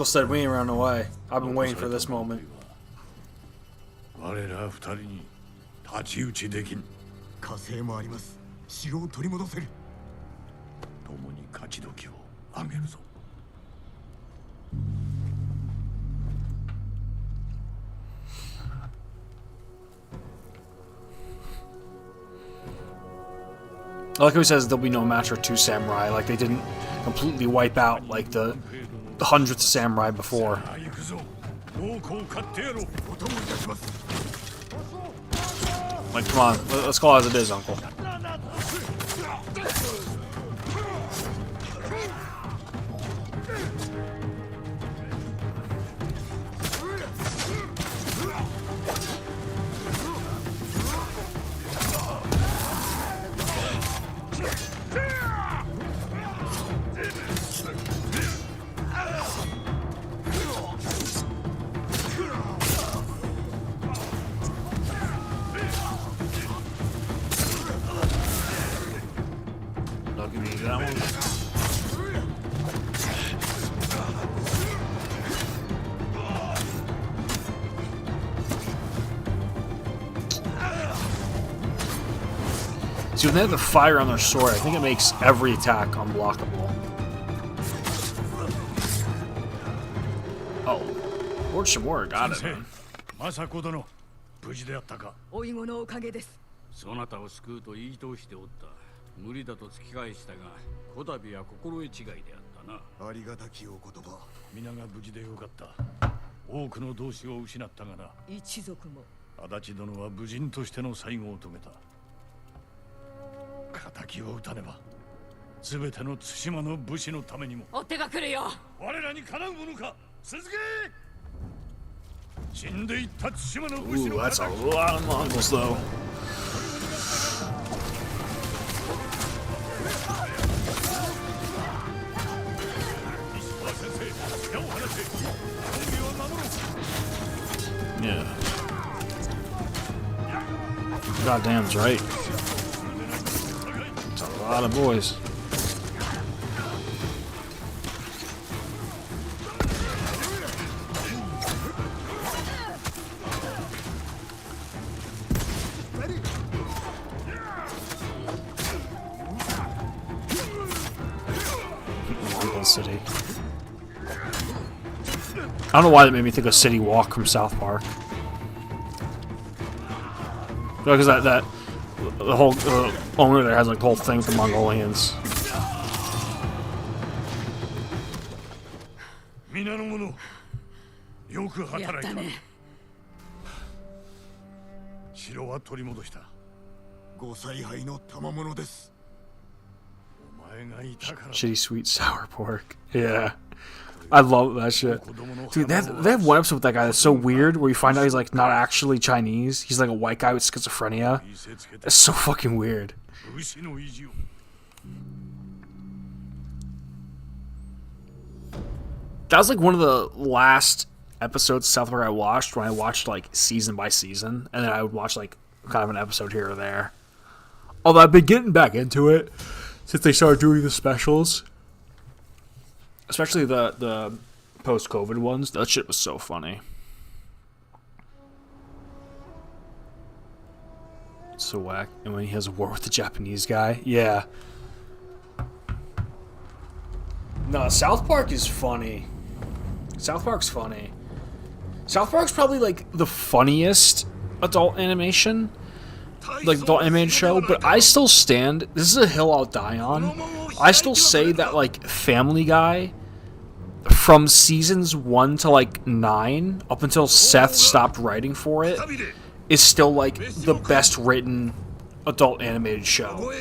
said we ain't running away. I've been waiting for this moment. 我ら二人に太刀打ちできん。火星もあります。城を取り戻せる。共に勝ち時をあげるぞ。I like how he says there'll be no match for 2 samurai, like they didn't completely wipe out like the hundreds of samurai before. Like, come on, let's call it as it is, Uncle. Not gonna do that one. See, when they have the fire on their sword, I think it makes every attack unblockable. Oh, Lord Shimura got it, man. 政子殿、無事であったか。おいごのおかげです。そなたを救うと言い通しておった。無理だと突き返したが、こたびは心得違いであったな。ありがたきお言葉。皆が無事でよかった。多くの同志を失ったがな。一族も。足立殿は武人としての最後を遂げた。敵を討たねば、全ての対馬の武士のためにも。追っ手が来るよ。我らにかなうものか。続け。死んでいった対馬の武士の Ooh, that's a lot of Mongols, though. Yeah. Goddamn's right. It's a lot of boys. Mongol City. I don't know why that made me think of City Walk from South Park. Because that the whole owner there has like the whole thing for Mongolians. 皆の者、よくやっ働いた。たね。城は取り戻した。ご采配の賜物です。お前がいたから。 Shitty sweet sour pork. Yeah. I love that shit. Dude, they have one episode with that guy that's so weird where you find out he's like not actually Chinese. He's like a white guy with schizophrenia. It's so fucking weird. 武士の意地を。That was like one of the last episodes of South Park I watched when I watched like season by season, and then I would watch like kind of an episode here or there. Although I've been getting back into it since they started doing the specials. Especially the post-COVID ones. That shit was so funny. So whack. And when he has a war with the Japanese guy. Yeah. No, South Park is funny. South Park's funny. South Park's probably like the funniest adult animation. Like adult animated show. But I still stand. This is a hill I'll die on. I still say that like Family Guy, from seasons 1 to like 9, up until Seth stopped writing for it, is still like the best written adult animated show.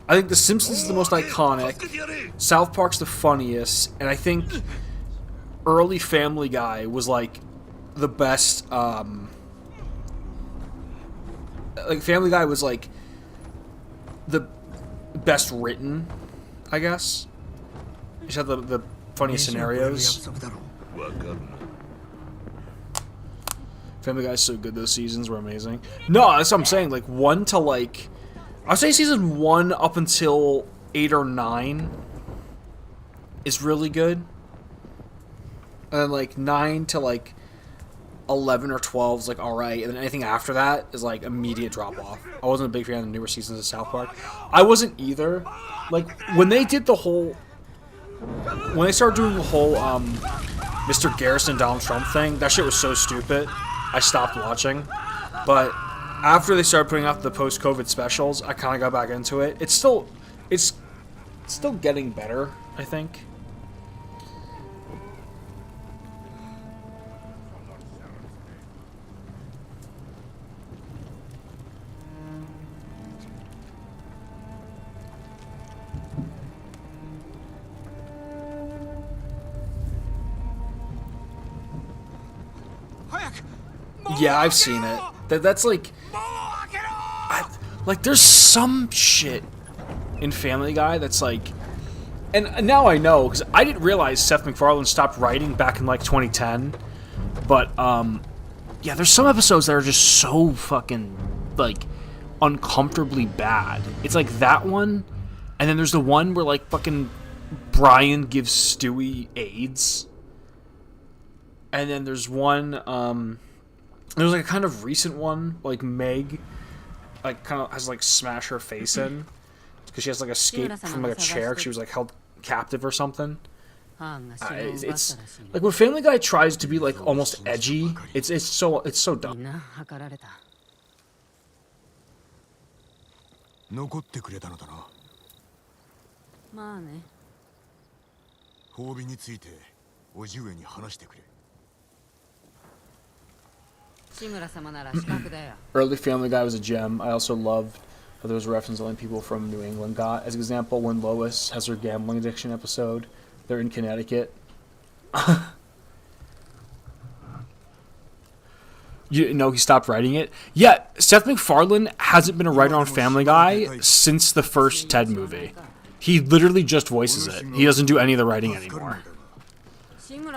I think The Simpsons is the most iconic, South Park's the funniest, and I think early Family Guy was like the best. Like Family Guy was like the best written, I guess. Just had the funniest scenarios. Family Guy's so good. Those seasons were amazing. No, that's what I'm saying. Like 1 to like, I'd say season 1 up until 8 or 9 is really good, and then like 9 to like 11 or 12 is like alright, and then anything after that is like immediate drop off. I wasn't a big fan of the newer seasons of South Park. I wasn't either. Like when they did the whole, when they started doing the whole Mr. Garrison Donald Trump thing, that shit was so stupid. I stopped watching. But after they started putting out the post-COVID specials, I kind of got back into it. It's still getting better, I think. Yeah, I've seen it. That's like, there's some shit in Family Guy that's like, and now I know because I didn't realize Seth MacFarlane stopped writing back in like 2010. But yeah, there's some episodes that are just so fucking like uncomfortably bad. It's like that one, and then there's the one where like fucking Brian gives Stewie AIDS, and then there's one. There's like a kind of recent one, like Meg, like kind of has like smash her face in because she has like escaped from like a chair. She was like held captive or something. It's like when Family Guy tries to be like almost edgy. It's so dumb. 残ってくれたのだな。まあね。褒美について叔父上に話してくれ。 Early Family Guy was a gem. I also loved how there was a reference only people from New England got. As an example, when Lois has her gambling addiction episode, they're in Connecticut. You know, he stopped writing it. Yeah, Seth MacFarlane hasn't been a writer on Family Guy since the first Ted movie. He literally just voices it. He doesn't do any of the writing anymore.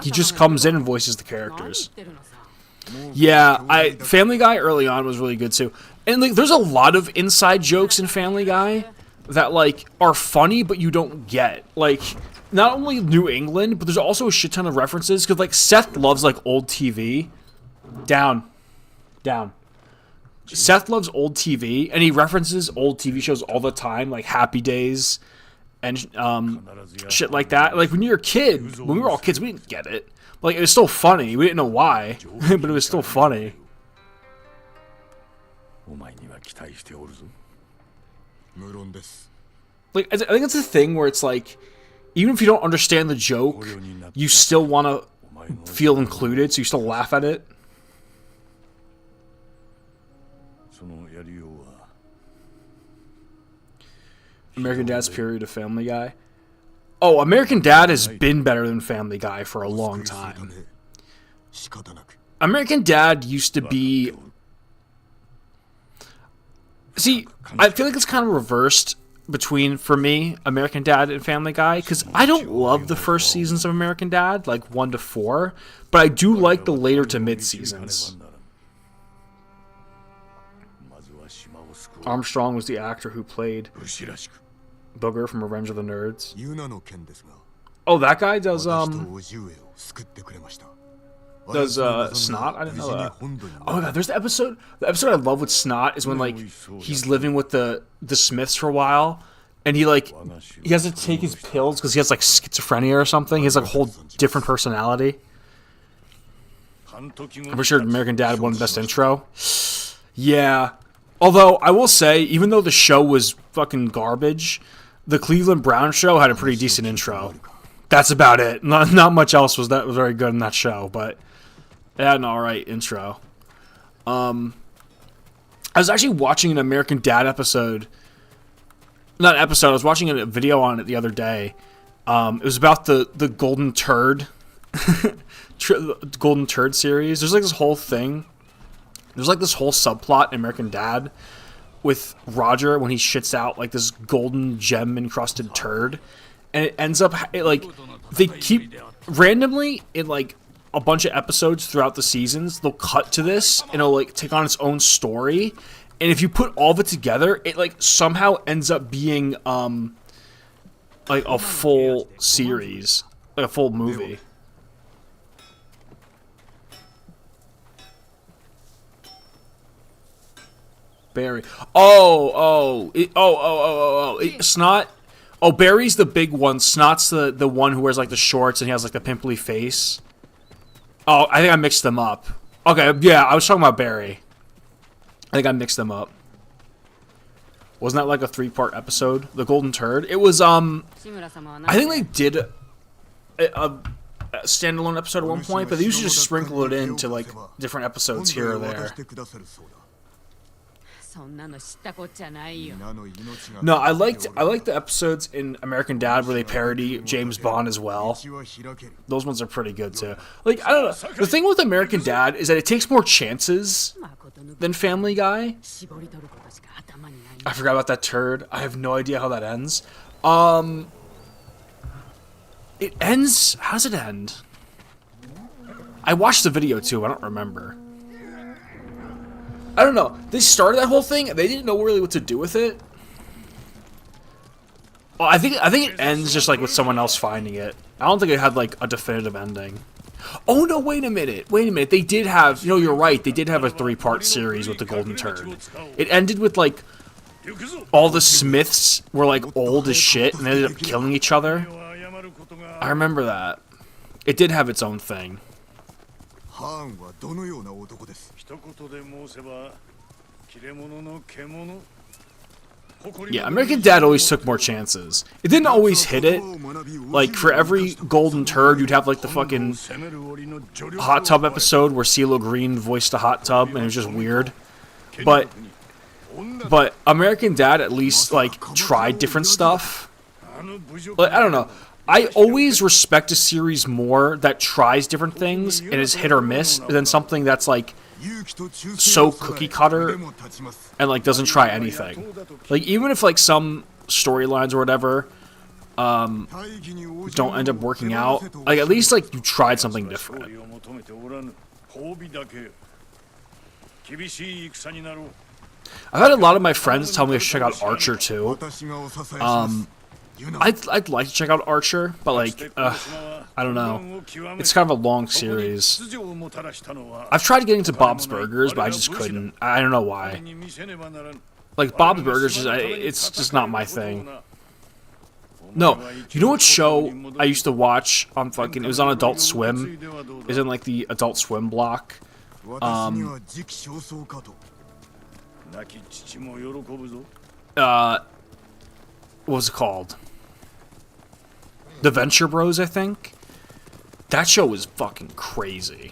He just comes in and voices the characters. Yeah, Family Guy early on was really good too. And like there's a lot of inside jokes in Family Guy that like are funny but you don't get. Like not only New England, but there's also a shit ton of references cuz like Seth loves like old TV. Down. Seth loves old TV and he references old TV shows all the time like Happy Days and shit like that. Like when you're a kid, when we were all kids, we didn't get it. Like, it was still funny. We didn't know why, but it was still funny. Like, I think it's a thing where it's like, even if you don't understand the joke, you still want to feel included, so you still laugh at it. American Dad's period of Family Guy. Oh, American Dad has been better than Family Guy for a long time. American Dad used to be... See, I feel like it's kind of reversed between, for me, American Dad and Family Guy, because I don't love the first seasons of American Dad, like 1 to 4, but I do like the later to mid seasons. Armstrong was the actor who played Booger from Revenge of the Nerds. Oh, that guy does Snot? I didn't know that. Oh my god, there's the episode I love with Snot is when like he's living with the Smiths for a while and he has to take his pills because he has like schizophrenia or something. He has like a whole different personality. I'm pretty sure American Dad won Best Intro. Yeah. Although I will say, even though the show was fucking garbage, the Cleveland Brown show had a pretty decent intro. That's about it. Not much else was very good in that show, but it had an alright intro. I was actually watching an American Dad episode. Not an episode, I was watching a video on it the other day. It was about the Golden Turd. Golden Turd series. There's like this whole thing. There's like this whole subplot in American Dad with Roger when he shits out like this golden gem encrusted turd, and it ends up they keep randomly in like a bunch of episodes throughout the seasons they'll cut to this and it'll like take on its own story, and if you put all of it together it like somehow ends up being like a full series, like a full movie. Barry. Snot. Oh, Barry's the big one. Snot's the one who wears like the shorts and he has like the pimply face. Oh, I think I mixed them up. Okay, yeah, I was talking about Barry. I think I mixed them up. Wasn't that like a 3-part episode? The Golden Turd? It was, I think they did a standalone episode at one point, but they usually just sprinkle it into like different episodes here or there. No, I liked the episodes in American Dad where they parody James Bond as well. Those ones are pretty good too. Like, I don't know. The thing with American Dad is that it takes more chances than Family Guy. I forgot about that turd. I have no idea how that ends. It ends... How does it end? I watched the video too. I don't remember. I don't know. They started that whole thing and they didn't know really what to do with it. Well, I think it ends just like with someone else finding it. I don't think it had like a definitive ending. Oh no! Wait a minute. Wait a minute. They did have. You know, you're right. They did have a 3-part series with the Golden Turd. It ended with like all the Smiths were like old as shit and they ended up killing each other. I remember that. It did have its own thing. Yeah, American Dad always took more chances. It didn't always hit it. Like, for every Golden Turd, you'd have, like, the fucking Hot Tub episode where CeeLo Green voiced a hot tub, and it was just weird. But American Dad at least, like, tried different stuff. Like, I don't know. I always respect a series more that tries different things and is hit or miss than something that's, like, so cookie cutter and like doesn't try anything. Like, even if like some storylines or whatever don't end up working out, like at least like you tried something different. I've had a lot of my friends tell me to check out Archer too. I'd like to check out Archer, but like, I don't know. It's kind of a long series. I've tried getting into Bob's Burgers, but I just couldn't. I don't know why. Like, Bob's Burgers, it's just not my thing. No, you know what show I used to watch on fucking, it was on Adult Swim. It was in like the Adult Swim block. What was it called? The Venture Bros, I think. That show was fucking crazy.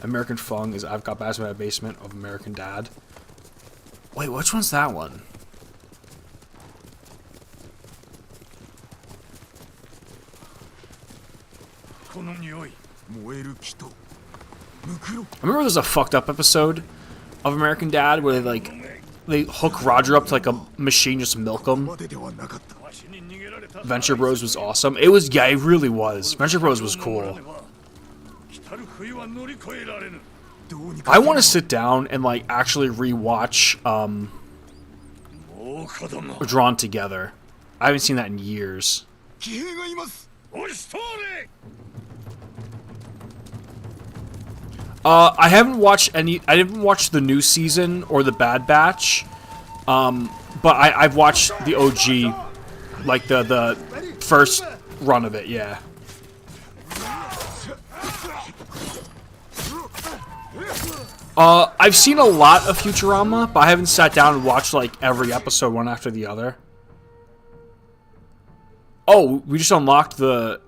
American Fung is I've Got Bass in My Basement of American Dad. Wait, which one's that one? I remember there's a fucked up episode of American Dad where they hook Roger up to like a machine, just milk him. Venture Bros was awesome. It was, yeah, it really was. Venture Bros was cool. I want to sit down and like actually rewatch Drawn Together. I haven't seen that in years. I haven't watched any. I didn't watch the new season or the Bad Batch, but I've watched the OG, like the first run of it. Yeah. I've seen a lot of Futurama, but I haven't sat down and watched like every episode one after the other. Oh, we just unlocked the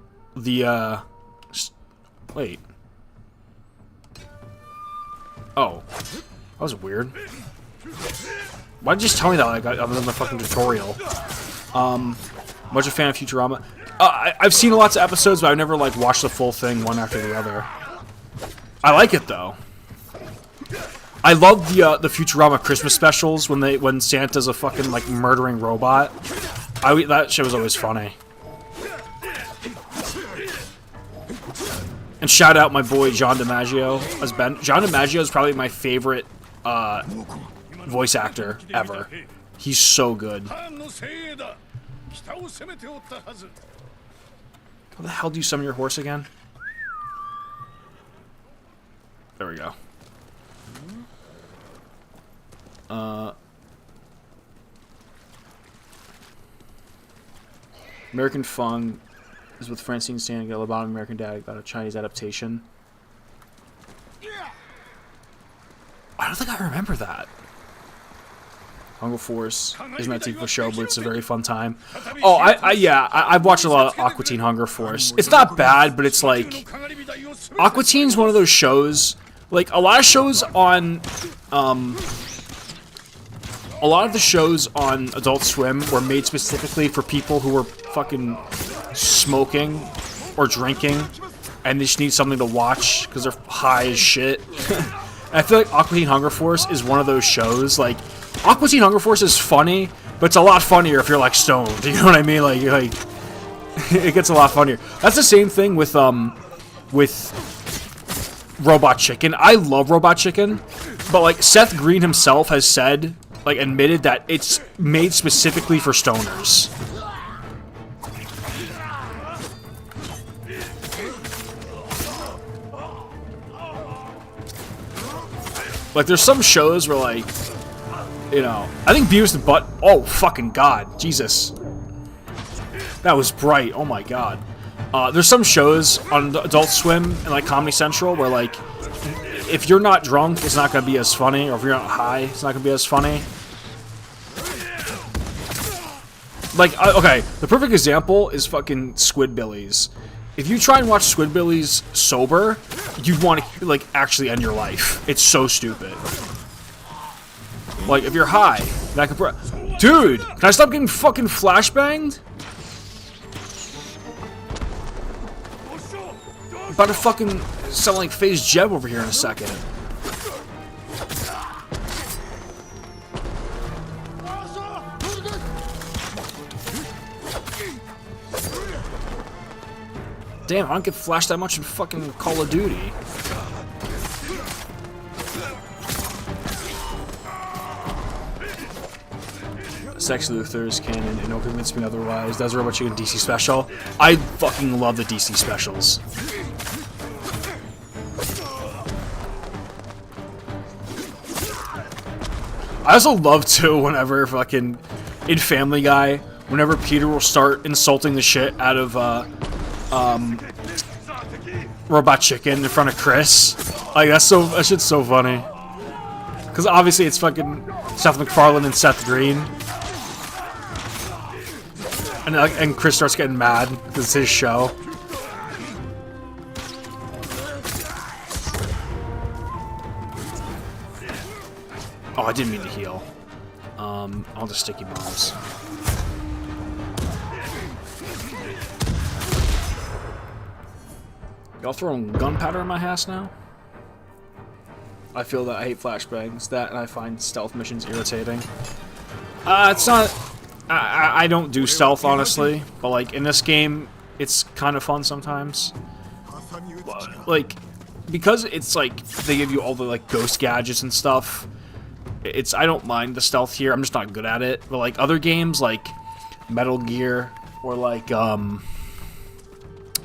wait. Oh, that was weird. Why'd you just tell me that like I'm in the fucking tutorial? Much a fan of Futurama. I've seen lots of episodes, but I've never like watched the full thing one after the other. I like it though. I love the Futurama Christmas specials when Santa's a fucking like murdering robot. That shit was always funny. And shout out my boy John DiMaggio as Ben. John DiMaggio is probably my favorite voice actor ever. He's so good. How the hell do you summon your horse again? There we go. American Fun is with Francine Stan, got a Lebanon American Dad, got a Chinese adaptation. I don't think I remember that. Hunger Force isn't that deep of a show, but it's a very fun time. Oh, I've watched a lot of Aqua Teen Hunger Force. It's not bad, but it's like Aqua Teen's one of those shows. Like a lot of shows on, a lot of the shows on Adult Swim were made specifically for people who were fucking smoking or drinking, and they just need something to watch because they're high as shit. And I feel like Aqua Teen Hunger Force is one of those shows. Like, Aqua Teen Hunger Force is funny, but it's a lot funnier if you're like stoned. You know what I mean? Like it gets a lot funnier. That's the same thing with Robot Chicken. I love Robot Chicken, but like Seth Green himself has said, like admitted that it's made specifically for stoners. Like there's some shows where like, you know, I think Beavis and Butt. Oh fucking god, Jesus, that was bright. Oh my god. There's some shows on Adult Swim and like Comedy Central where like, if you're not drunk, it's not gonna be as funny, or if you're not high, it's not gonna be as funny. Like, okay, the perfect example is fucking Squidbillies. If you try and watch Squidbillies sober, you'd want to like actually end your life. It's so stupid. Like if you're high, that could. Dude, can I stop getting fucking flashbanged? About to fucking sound like FaZe Jeb over here in a second. Damn, I don't get flashed that much in fucking Call of Duty. Sex Luthor's canon and don't convince me otherwise. That's Robot Chicken DC special. I fucking love the DC specials. I also love too whenever fucking in Family Guy, whenever Peter will start insulting the shit out of Robot Chicken in front of Chris. Like that shit's so funny. Cause obviously it's fucking Seth MacFarlane and Seth Green. And Chris starts getting mad because it's his show. Oh, I didn't mean to heal. All the sticky bombs. Y'all throwing gunpowder in my ass now? I feel that I hate flashbangs. That and I find stealth missions irritating. It's not. I don't do stealth honestly, but like in this game, it's kind of fun sometimes. Like because it's like they give you all the like ghost gadgets and stuff. I don't mind the stealth here. I'm just not good at it. But like other games like Metal Gear or like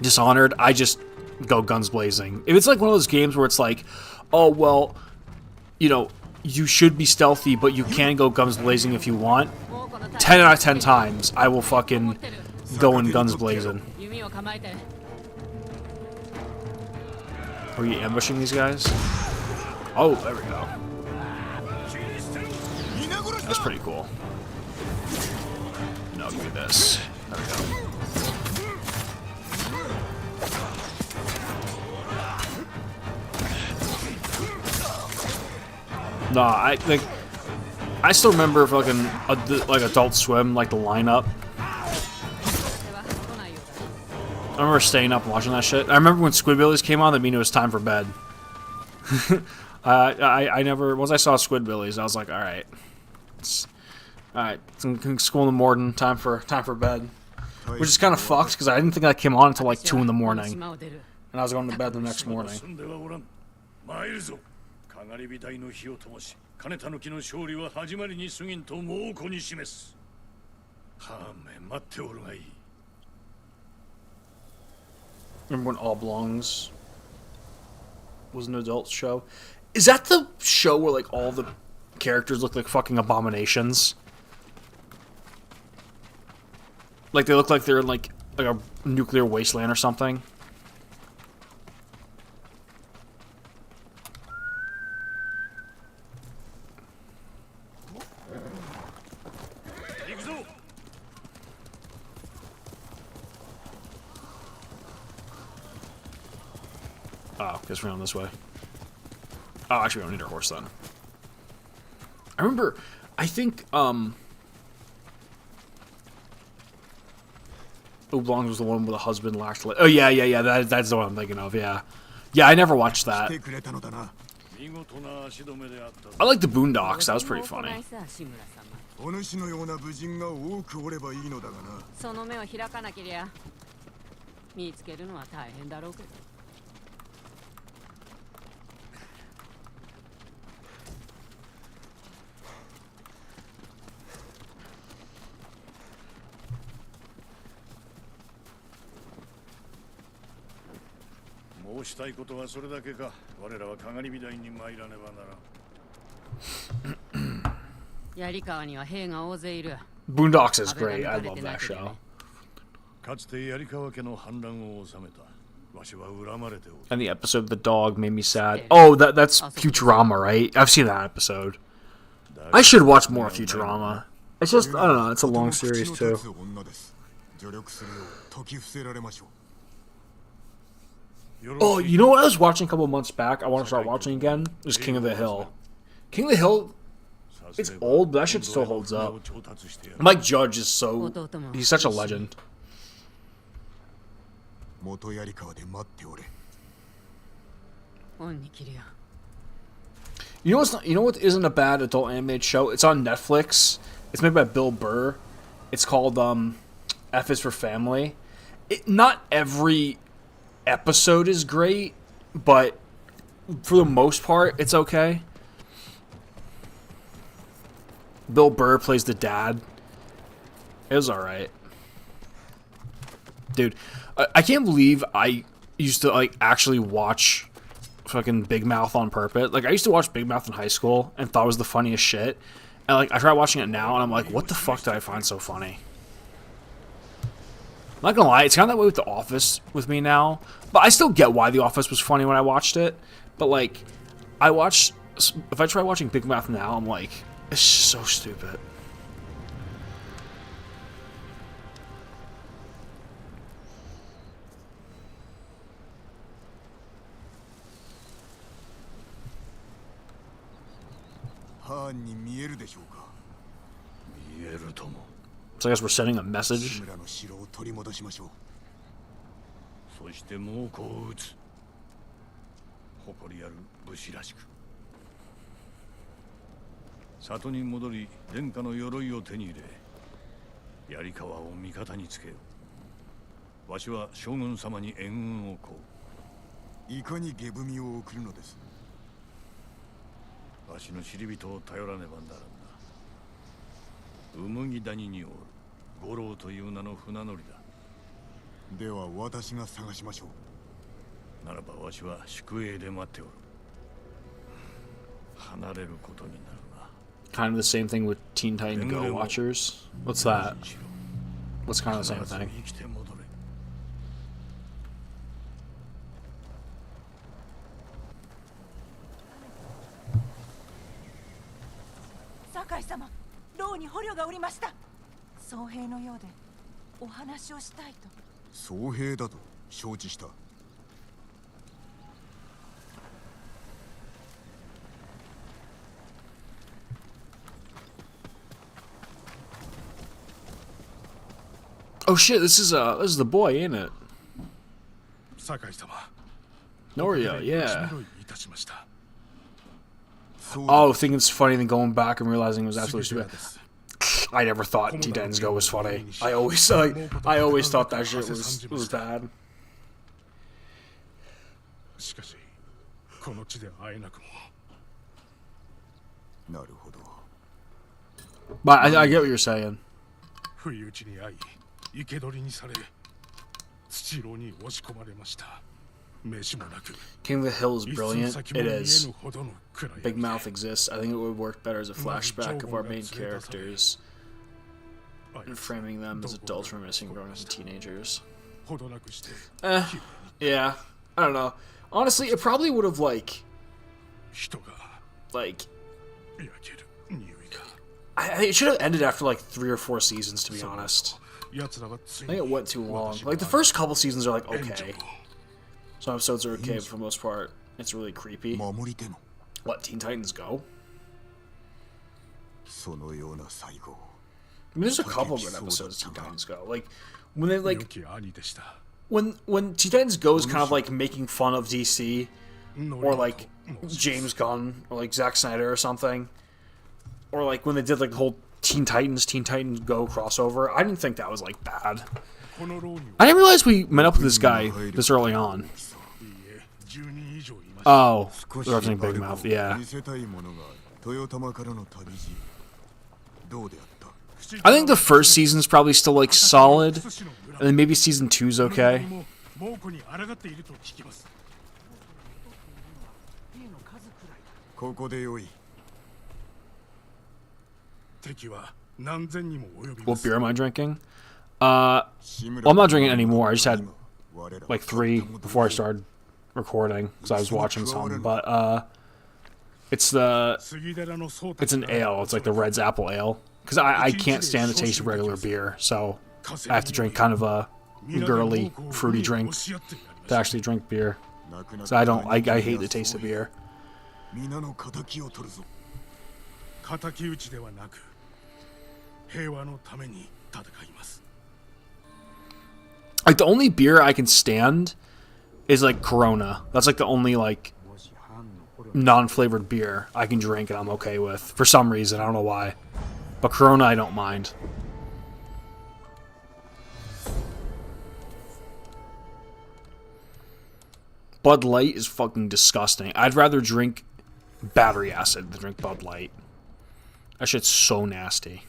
Dishonored, I just go guns blazing. If it's like one of those games where it's like, oh well, you know, you should be stealthy, but you can go guns blazing if you want. 10 out of 10 times, I will fucking go in guns blazing. Are you ambushing these guys? Oh, there we go. That's pretty cool. No, give me this. There we go. Nah, I still remember fucking like Adult Swim, like the lineup. I remember staying up and watching that shit. I remember when Squidbillies came on, that mean it was time for bed. I never once I saw Squidbillies, I was like, all right, school in the morning, time for bed, which is kind of fucked because I didn't think that came on until like 2 in the morning, and I was going to bed the next morning. かがり火台の火を灯し、金狸の勝利は始まりに過ぎんと猛虎に示す。はめ待っておるがいい。Remember when Oblongs was an adult show? Is that the show where like all the characters look like fucking abominations. Like they look like they're in like a nuclear wasteland or something. Oh, guess we're on this way. Oh, actually, we don't need our horse then. I remember, I think, Oblong was the one with the husband lashed. Oh, yeah. That's the one I'm thinking of, yeah. Yeah, I never watched that. I like the Boondocks. That was pretty funny. お主のような武人が多くおればいいのだがな。その目を開かなけりゃ見つけるのは大変だろうけど。申したいことはそれだけか。我らはかがり火台に参らねばならん。槍川には兵が大勢いる。Boondocks is great. I love that show. かつて槍川家の反乱を収めた。わしは恨まれておる。 And the episode of the dog made me sad. Oh, that's Futurama, right? I've seen that episode. I should watch more Futurama. It's just, I don't know, it's a long series too. Oh, you know what I was watching a couple months back? I want to start watching again. Is King of the Hill. King of the Hill, it's old, but that shit still holds up. Mike Judge is he's such a legend. You know what isn't a bad adult animated show? It's on Netflix. It's made by Bill Burr. It's called F is for Family. Not every episode is great, but for the most part, it's okay. Bill Burr plays the dad. It was alright. Dude, I can't believe I used to, like, actually watch fucking Big Mouth on purpose. Like, I used to watch Big Mouth in high school and thought it was the funniest shit. And, like, I try watching it now and I'm like, what the fuck did I find so funny? I'm not gonna lie, it's kind of that way with The Office with me now. But I still get why The Office was funny when I watched it. But, like, if I try watching Big Mouth now, I'm like, it's so stupid. So I guess we're sending a message. そして猛攻を撃つ。誇りある武士らしく。里に戻り、殿下の鎧を手に入れ、槍川を味方につけよう。わしは将軍様に援軍をこう。いかに下踏みを送るのです。わしの知り人を頼らねばならんな。麦谷におる五郎という名の船乗りだ。では私が探しましょう。ならばわしは宿営で待っておる。離れることになるな。Kind of the same thing with Teen Titan Go Watchers. What's that? What's kind of the same thing? 酒井様、牢に捕虜がおりました。僧兵のようでお話をしたいと。僧兵だと承知した。Oh shit, this is the boy, ain't it? 酒井様。Norio, yeah. Oh, thinking it's funny, then going back and realizing it was absolutely stupid. I never thought Teen Titans Go was funny. I always thought that shit was bad. But I get what you're saying. 不意打ちに遭い、生け捕りにされ、土牢に押し込まれました。King of the Hill is brilliant. It is. Big Mouth exists. I think it would work better as a flashback of our main characters and framing them as adults reminiscing growing up as teenagers. Yeah. I don't know. Honestly, it probably would have like it should have ended after like 3 or 4 seasons, to be honest. I think it went too long. Like the first couple seasons are like okay. Some episodes are okay, but for the most part, it's really creepy. What, Teen Titans Go? I mean, there's a couple good episodes of Teen Titans Go. Like when they like when Teen Titans Go is kind of like making fun of DC or like James Gunn or like Zack Snyder or something, or like when they did like the whole Teen Titans Go crossover. I didn't think that was like bad. I didn't realize we met up with this guy this early on. Oh, referencing Big Mouth, yeah. I think the first season's probably still like solid, and then maybe season 2's okay. What beer am I drinking? Well, I'm not drinking anymore. I just had like 3 before I started recording because I was watching some. But it's an ale. It's like the Red's Apple Ale. Because I can't stand the taste of regular beer, so I have to drink kind of a girly, fruity drink to actually drink beer. So I hate the taste of beer. Like the only beer I can stand is like Corona. That's like the only like non-flavored beer I can drink and I'm okay with for some reason. I don't know why, but Corona I don't mind. Bud Light is fucking disgusting. I'd rather drink battery acid than drink Bud Light. That shit's so nasty.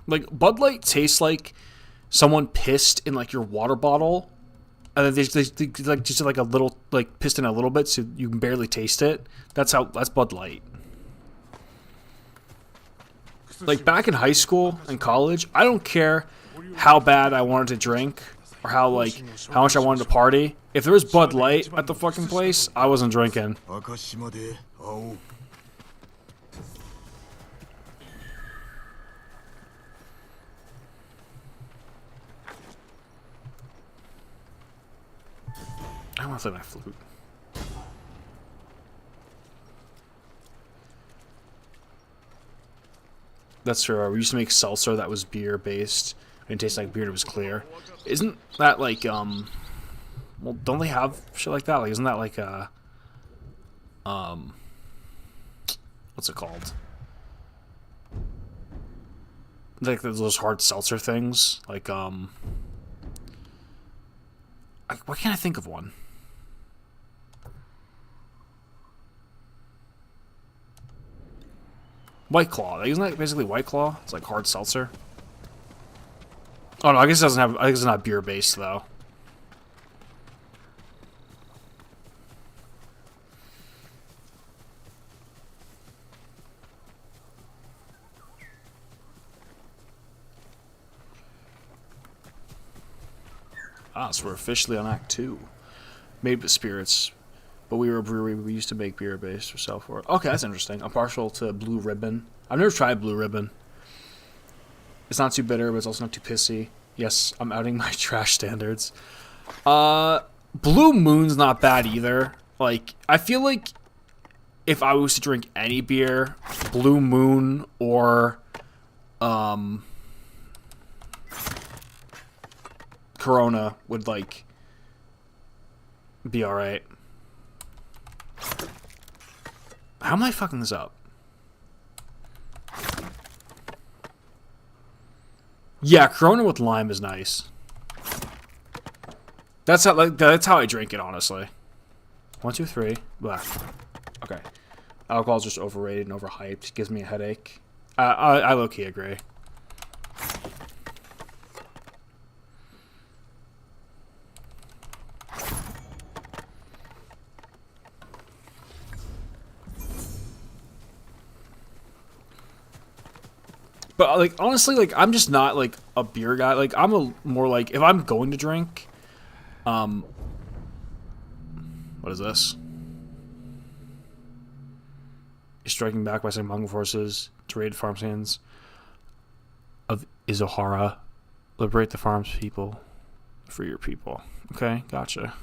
Like, Bud Light tastes like someone pissed in, like, your water bottle. And then they like, just like a little, like, pissed in a little bit so you can barely taste it. That's Bud Light. Like, back in high school and college, I don't care how bad I wanted to drink or how much I wanted to party. If there was Bud Light at the fucking place, I wasn't drinking. I want to play my flute. That's true. We used to make seltzer that was beer based. It didn't taste like beer. It was clear. Isn't that like well, don't they have shit like that? Like, isn't that like a what's it called? Like those hard seltzer things. Like why can't I think of one? White Claw. Isn't that basically White Claw? It's like hard seltzer. Oh no, I guess it doesn't have. I think it's not beer based though. Ah, so we're officially on Act 2. Made with spirits. But we were a brewery, we used to make beer based or sell for it. Okay, that's interesting. I'm partial to Blue Ribbon. I've never tried Blue Ribbon. It's not too bitter, but it's also not too pissy. Yes, I'm outing my trash standards. Blue Moon's not bad either. Like, I feel like if I was to drink any beer, Blue Moon or Corona would like be alright. How am I fucking this up? Yeah, Corona with lime is nice. That's how I drink it, honestly. 1, 2, 3. Blah. Okay. Alcohol's just overrated and overhyped. Gives me a headache. I low-key agree. But, like, honestly, like, I'm just not, like, a beer guy. Like, I'm a more, like, if I'm going to drink, what is this? You're striking back by some Mongol forces to raid farmlands of Izohara. Liberate the farms people. Free your people. Okay, gotcha.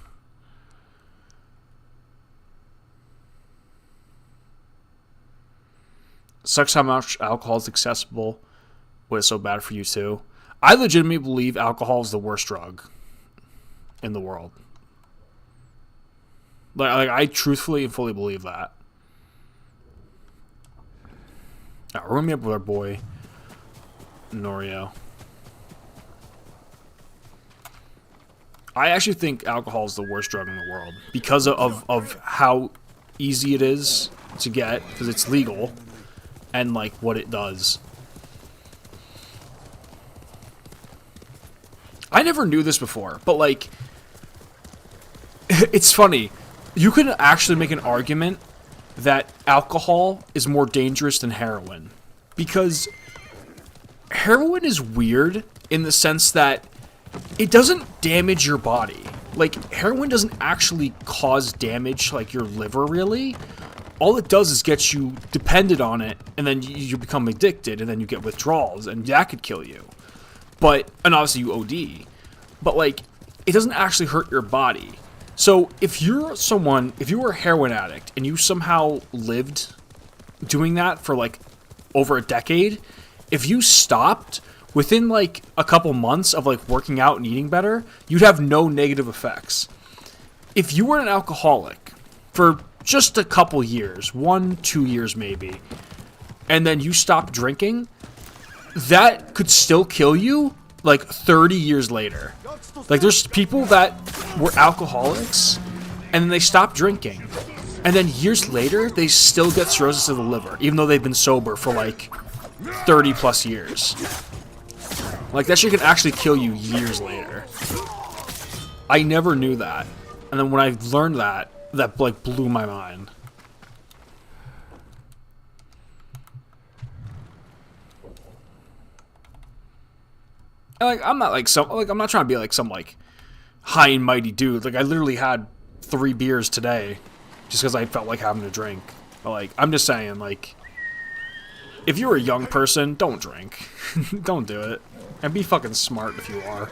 Sucks how much alcohol is accessible, but it's so bad for you too. I legitimately believe alcohol is the worst drug in the world. Like I truthfully and fully believe that. Alright, we're gonna meet up with our boy Norio. I actually think alcohol is the worst drug in the world because of how easy it is to get, because it's legal. And, like, what it does. I never knew this before, but, like, it's funny. You could actually make an argument that alcohol is more dangerous than heroin. Because heroin is weird in the sense that it doesn't damage your body. Like, heroin doesn't actually cause damage, like, your liver, really. All it does is get you dependent on it, and then you become addicted, and then you get withdrawals, and that could kill you. But, and obviously you OD. But, like, it doesn't actually hurt your body. So, if you were a heroin addict, and you somehow lived doing that for, like, over a decade, if you stopped, within, like, a couple months of, like, working out and eating better, you'd have no negative effects. If you were an alcoholic for just a couple years, 1-2 years maybe, and then you stop drinking, that could still kill you, like, 30 years later. Like, there's people that were alcoholics, and then they stop drinking, and then years later, they still get cirrhosis of the liver, even though they've been sober for, like, 30 plus years. Like, that shit can actually kill you years later. I never knew that. And then when I learned that, like, blew my mind. And, like, I'm not I'm not trying to be like some, like, high and mighty dude. Like, I literally had 3 beers today just because I felt like having a drink. But, like, I'm just saying, like, if you're a young person, don't drink. Don't do it. And be fucking smart if you are.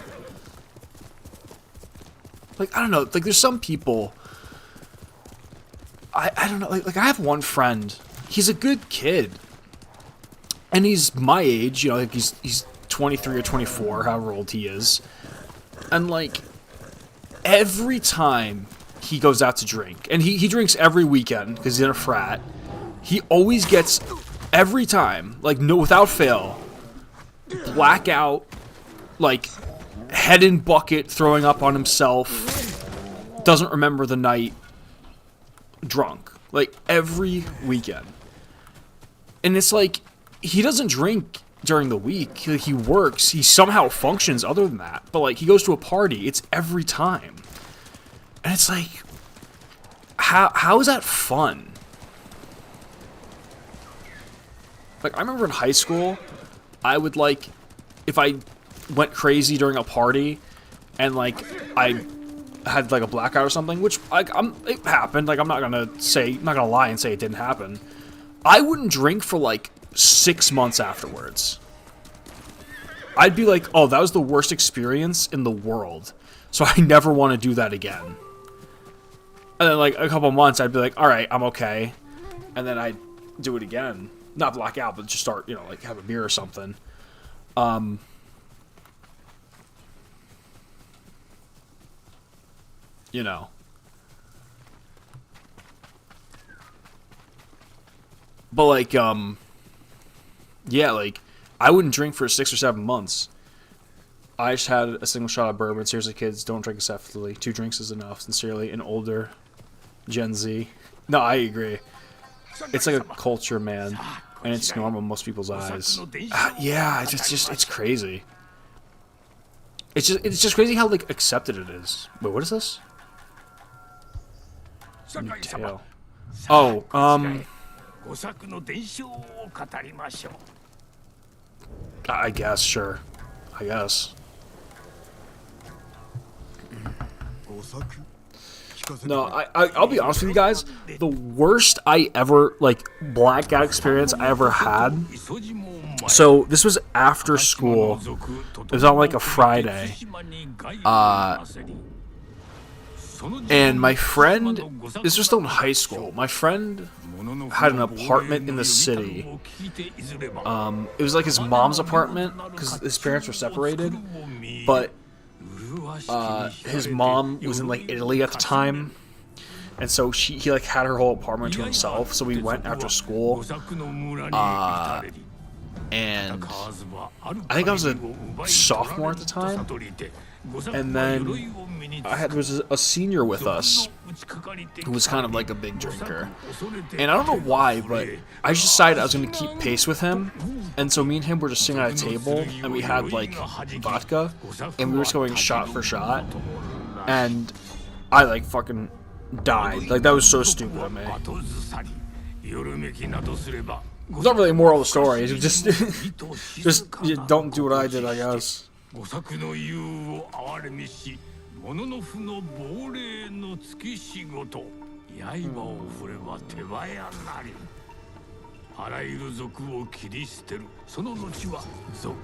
Like, I don't know. Like, there's some people... I don't know, like I have one friend, he's a good kid, and he's my age, you know, like he's 23 or 24, however old he is, and, like, every time he goes out to drink, and he drinks every weekend, because he's in a frat, he always gets, every time, like, no, without fail, blackout, like, head in bucket, throwing up on himself, doesn't remember the night, drunk, like, every weekend. And it's like, he doesn't drink during the week. He works, he somehow functions other than that, but, like, he goes to a party, it's every time. And it's like, how is that fun? Like, I remember in high school, I would, like, if I went crazy during a party and, like, I had, like, a blackout or something, which, like, it happened. Like, I'm not gonna lie and say it didn't happen. I wouldn't drink for, like, 6 months afterwards. I'd be like, oh, that was the worst experience in the world, so I never want to do that again. And then, like, a couple months, I'd be like, alright, I'm okay. And then I'd do it again. Not black out, but just start, you know, like, have a beer or something. You know. But, like, yeah, like, I wouldn't drink for 6 or 7 months. I just had a single shot of bourbon. Seriously, kids, don't drink excessively. 2 drinks is enough. Sincerely, an older Gen Z. No, I agree. it's like a culture, man, and it's normal in most people's eyes. Yeah, it's crazy. It's just crazy how like accepted it is. Wait, what is this? New tale. Oh, I guess, sure. I guess. No, I'll be honest with you guys. The worst I ever, like, blackout experience I ever had. So, this was after school. It was on, like, a Friday. And my friend, this was still in high school. My friend had an apartment in the city. It was like his mom's apartment because his parents were separated. But his mom was in like Italy at the time, and so he like had her whole apartment to himself. So we went after school, and I think I was a sophomore at the time. And then there was a senior with us who was kind of like a big drinker. And I don't know why, but I just decided I was going to keep pace with him. And so me and him were just sitting at a table, and we had like vodka, and we were just going shot for shot. And I like fucking died. Like, that was so stupid of me. It's not really a moral of the story. It's just don't do what I did, I guess. 御作の言うを憐れみし、物の負の亡霊の付き仕事、刃を振れば手早なり。あらゆる賊を切り捨てる。その後は賊を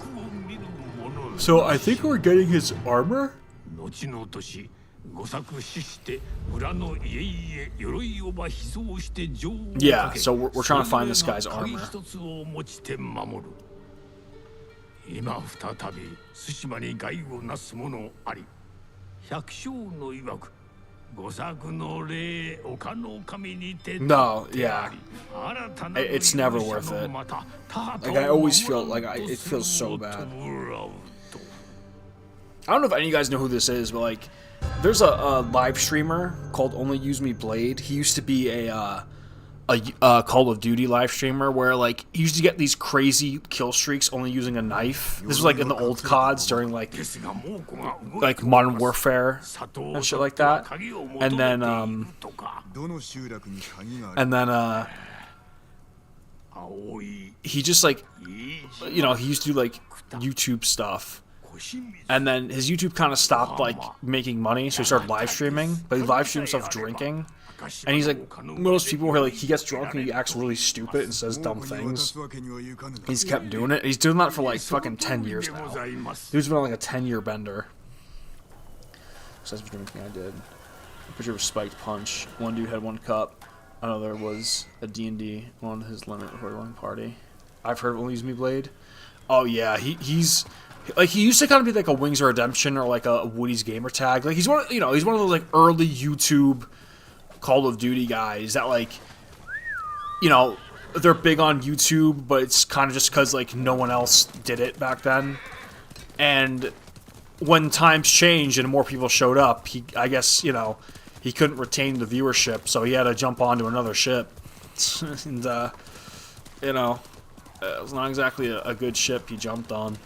見る者。So I think we're getting his armor? 後の年、御作死して村の家々鎧をば秘蔵して城をかけ。Yeah, so we're trying to find this guy's armor. 一つを持ちて守る。 今再び対馬に害をなす者あり百姓の曰く御作の霊丘の神にて No, yeah. It's never worth it. Like, I always feel like it feels so bad. I don't know if any of you guys know who this is, but like, there's a live streamer called Only Use Me Blade. He used to be a Call of Duty live streamer where like he used to get these crazy kill streaks only using a knife. This was like in the old CODs during like Modern Warfare and shit like that. And then he just like, you know, he used to do like YouTube stuff. And then his YouTube kind of stopped like making money, so he started live streaming. But he live streamed himself drinking. And he's like one of those people where like he gets drunk and he acts really stupid and says dumb things. He's kept doing it. He's doing that for like fucking 10 years now. Dude's been on like a 10-year bender. Says for drinking, I did. A picture of a spiked punch. One dude had 1 cup. Another was a D&D on his limit before going party. I've heard of Only Use Me Blade. Oh yeah, he's like, he used to kind of be like a Wings of Redemption or like a Woody's Gamer Tag. Like he's one of those like early YouTube Call of Duty guys that like, you know, they're big on YouTube, but it's kind of just because like no one else did it back then. And when times changed and more people showed up, I guess, you know, he couldn't retain the viewership, so he had to jump onto another ship. And you know, it was not exactly a good ship he jumped on.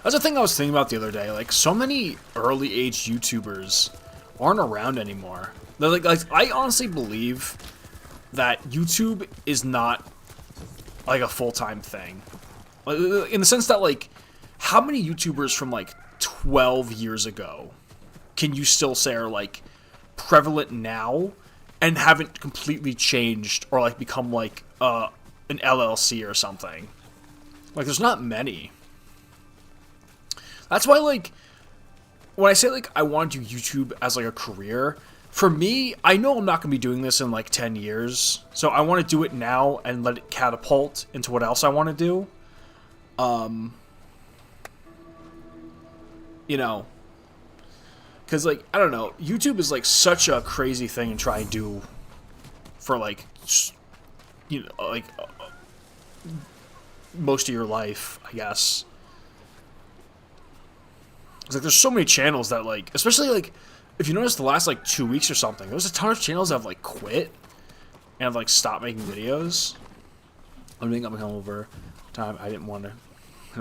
That's the thing I was thinking about the other day. Like, so many early age YouTubers aren't around anymore. They're like I honestly believe that YouTube is not like a full-time thing. In the sense that like, how many YouTubers from like 12 years ago can you still say are like prevalent now and haven't completely changed or like become like an LLC or something? Like, there's not many. That's why like, when I say, like, I want to do YouTube as, like, a career, for me, I know I'm not going to be doing this in, like, 10 years. So I want to do it now and let it catapult into what else I want to do. You know. Because, like, I don't know. YouTube is, like, such a crazy thing to try and do for, like, you know, like, most of your life, I guess. It's like, there's so many channels that, like, especially, like, if you notice the last, like, 2 weeks or something, there's a ton of channels that have, like, quit. and I've like stopped making videos. I'm making up over time. I didn't want to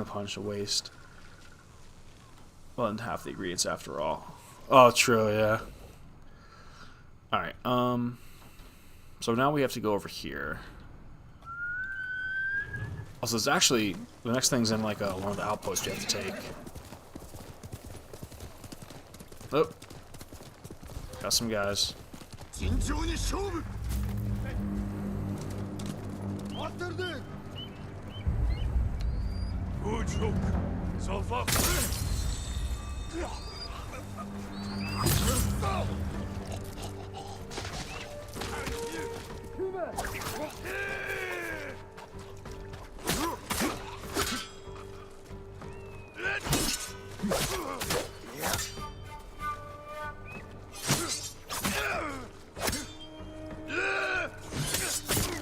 punch a waste. Well, and half the ingredients after all. Oh, true, yeah. All right. So now we have to go over here. Also, it's actually the next thing's in like one of the outposts you have to take. Oh, got some guys.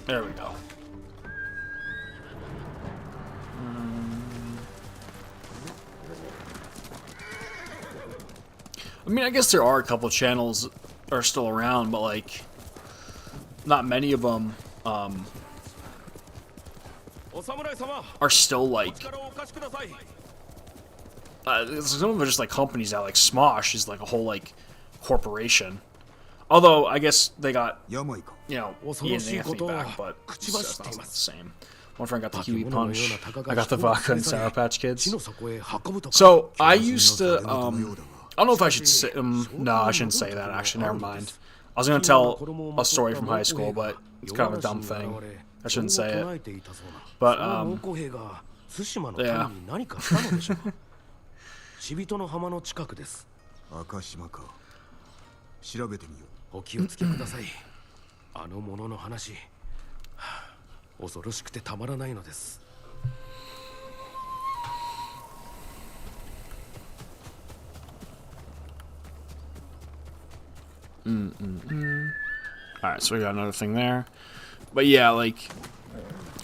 There we go. I mean, I guess there are a couple channels that are still around, but like, not many of them are still like. Some of them are just like companies now. Like Smosh is like a whole like corporation. Although I guess they got, you know, Ian and Anthony back, but it's just not the same. One friend got the Kiwi Punch. I got the Vodka and Sour Patch Kids. So I used to, I don't know if I should say, no, I shouldn't say that actually, never mind. I was going to tell a story from high school, but it's kind of a dumb thing. I shouldn't say it. But, yeah. 調べてみよう。お気をつけください。あの者の話、恐ろしくてたまらないのです。Alright, so we got another thing there. But yeah, like,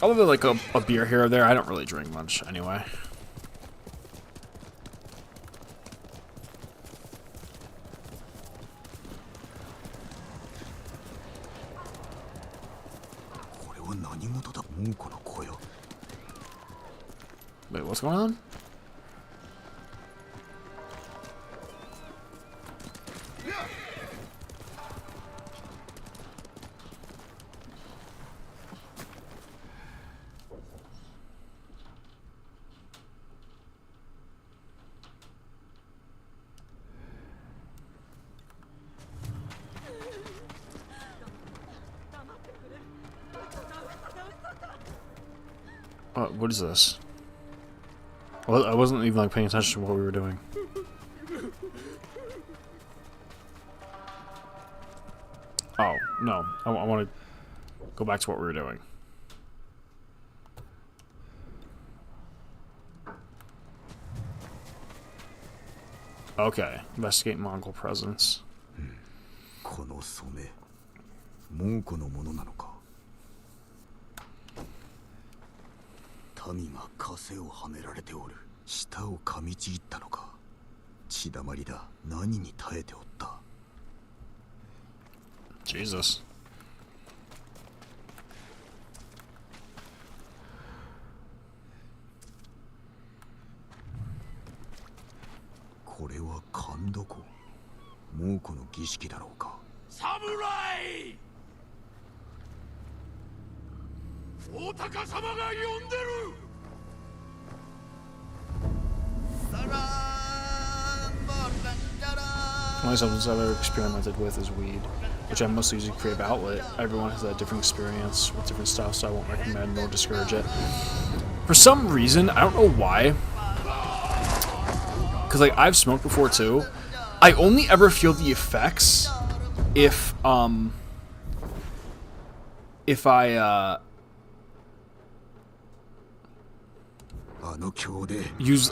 other than like a beer here or there, I don't really drink much anyway. Wait, what's going on? What is this? Well, I wasn't even like paying attention to what we were doing. Oh, no. I want to go back to what we were doing. Okay. Investigate Mongol presence. この染め、蒙古のものなのか。民が枷をはめられておる。舌を噛みちぎったのか。血だまりだ。何に耐えておった。Jesus. これは勘どこ。蒙古の儀式だろうか。侍！大高様が呼んでる。The only substance I've ever experimented with is weed, which I mostly use as a creative outlet. Everyone has a different experience with different stuff, so I won't recommend nor discourage it. For some reason, I don't know why, because like I've smoked before too. I only ever feel the effects if I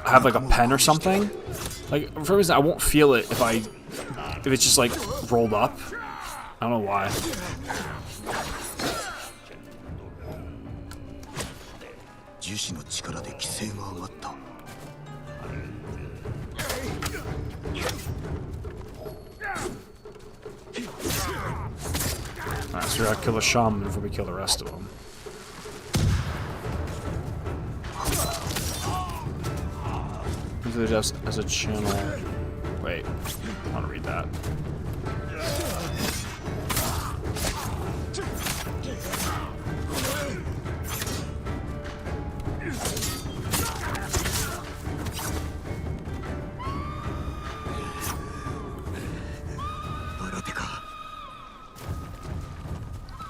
have like a pen or something. Like for some reason I won't feel it if it's just like rolled up. I don't know why. Alright, so figure out kill the shaman before we kill the rest of them. Into the depths as a channel. Wait, I want to read that.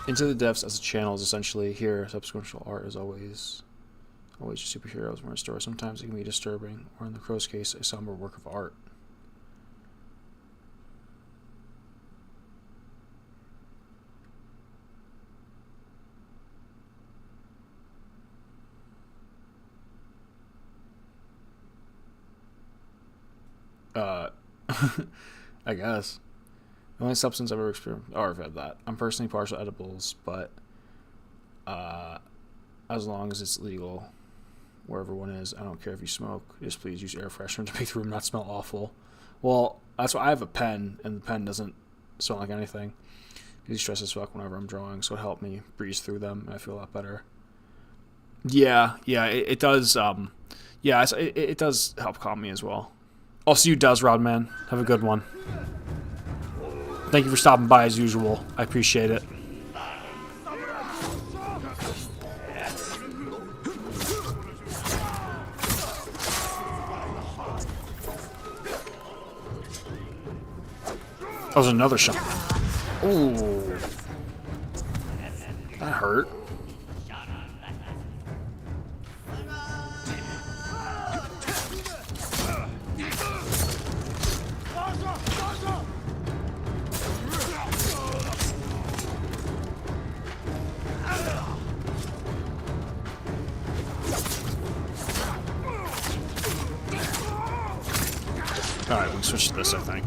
Into the depths as a channel is essentially here. Subsequent art is always your superheroes more a story. Sometimes it can be disturbing, or in the crow's case, a somber work of art. I guess. The only substance I've ever experienced. Oh, I've had that. I'm personally partial to edibles, but as long as it's legal, wherever one is, I don't care if you smoke. Just please use air freshener to make the room not smell awful. Well, that's why I have a pen, and the pen doesn't smell like anything. It stresses fuck whenever I'm drawing, so it helped me breeze through them, and I feel a lot better. Yeah, it does. It does help calm me as well. I'll see you, Does Rodman. Have a good one. Thank you for stopping by as usual. I appreciate it. That was another shot. Ooh. That hurt. Alright, we can switch to this, I think.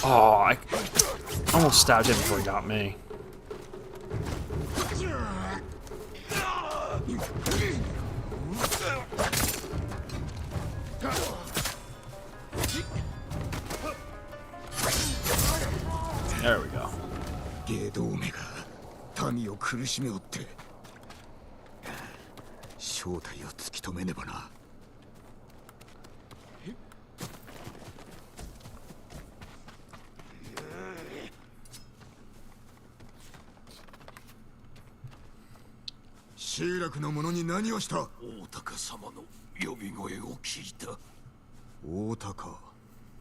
Oh, I almost stabbed him before he got me. There we go. ゲドウメが民を苦しめおって正体を突き止めねばな。集落の者に何をした？大高様の呼び声を聞いた。大高。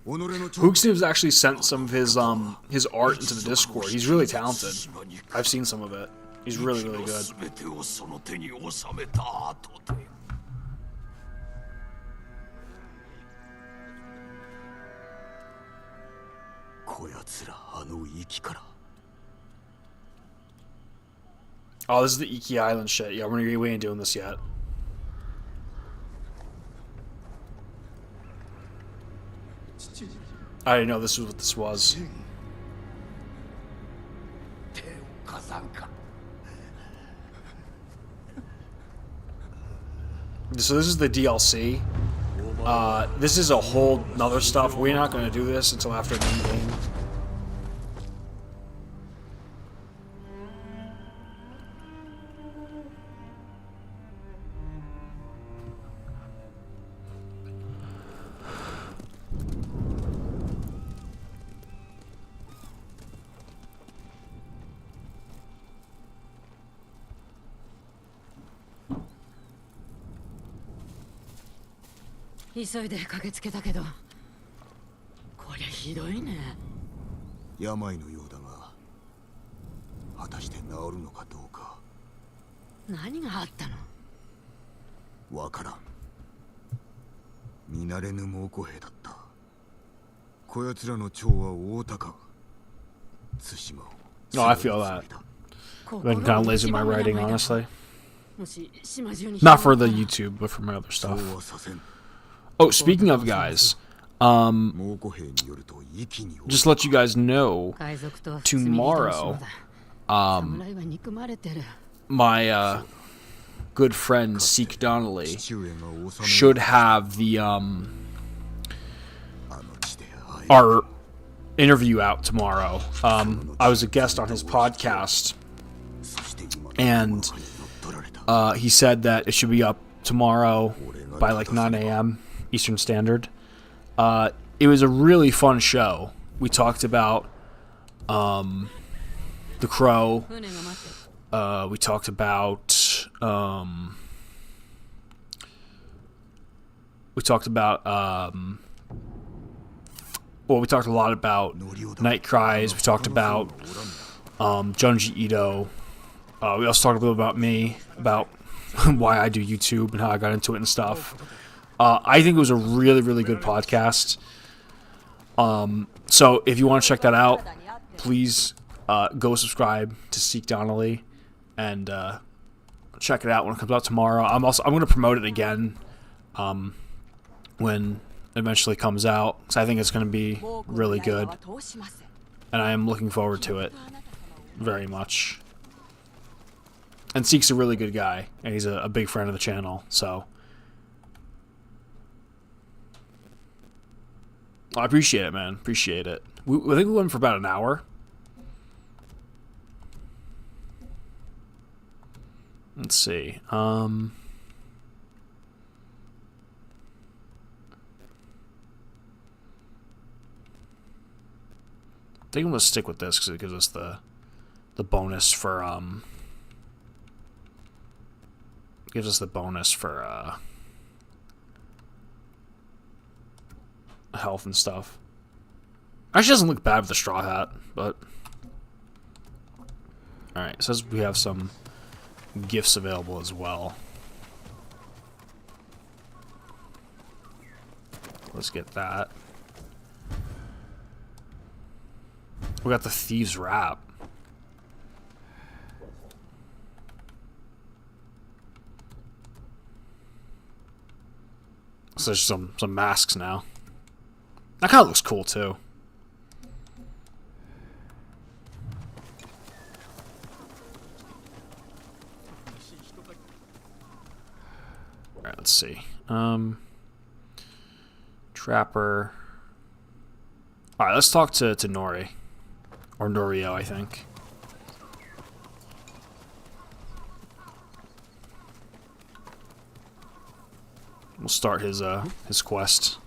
Hooksteve's actually sent some of his art into the Discord. He's really talented. I've seen some of it. He's really, really good. こやつらあの域から。 Oh, this is the Iki Island shit. Yeah, we ain't doing this yet. I didn't know this was what this was. So this is the DLC. This is a whole nother stuff. We're not going to do this until after the main game.急いで駆けつけたけど、こりゃひどいね。病のようだが、果たして治るのかどうか。何があったの？わからん。見慣れぬ猛虎兵だった。こやつらの長は大高。対馬を。Oh, I feel that. Been kind of lazy with my writing, honestly. Not for the YouTube, but for my other stuff. Oh, speaking of guys, just to let you guys know, tomorrow, my good friend Seek Donnelly should have the our interview out tomorrow. I was a guest on his podcast, and he said that it should be up tomorrow by like 9 a.m. Eastern Standard. It was a really fun show. We talked about The Crow. We talked about we talked a lot about Night Cries. We talked about Junji Ito. We also talked a little about me, about why I do YouTube and how I got into it and stuff. I think it was a really, really good podcast. So if you want to check that out, please go subscribe to Seek Donnelly and check it out when it comes out tomorrow. I'm going to promote it again when it eventually comes out, because I think it's going to be really good, and I am looking forward to it very much. And Seek's a really good guy, and he's a big friend of the channel, so I appreciate it, man. Appreciate it. I think we went for about an hour. Let's see. I think I'm gonna stick with this because it gives us the bonus for health and stuff. Actually, doesn't look bad with the straw hat, but all right. It says we have some gifts available as well. Let's get that. We got the Thieves' Wrap. So there's some masks now. That kind of looks cool too. Alright, let's see. Trapper. Alright, let's talk to Nori. Or Norio, I think. We'll start his quest.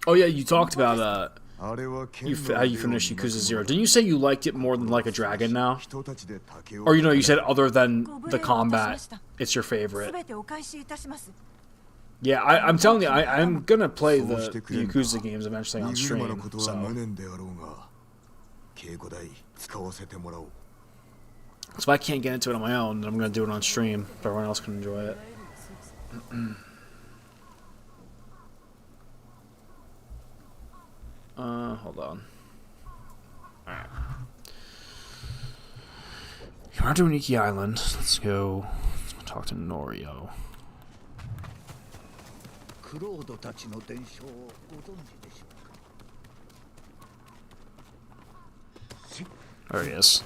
Oh yeah, you talked about how you finished Yakuza 0. Didn't you say you liked it more than Like a Dragon now? Or you said other than the combat, it's your favorite. Yeah, I'm telling you, I'm gonna play the Yakuza games eventually on stream, so if I can't get into it on my own, then I'm gonna do it on stream so everyone else can enjoy it. Hold on. Alright. We're to Uniki Island. Let's go talk to Norio. There he is.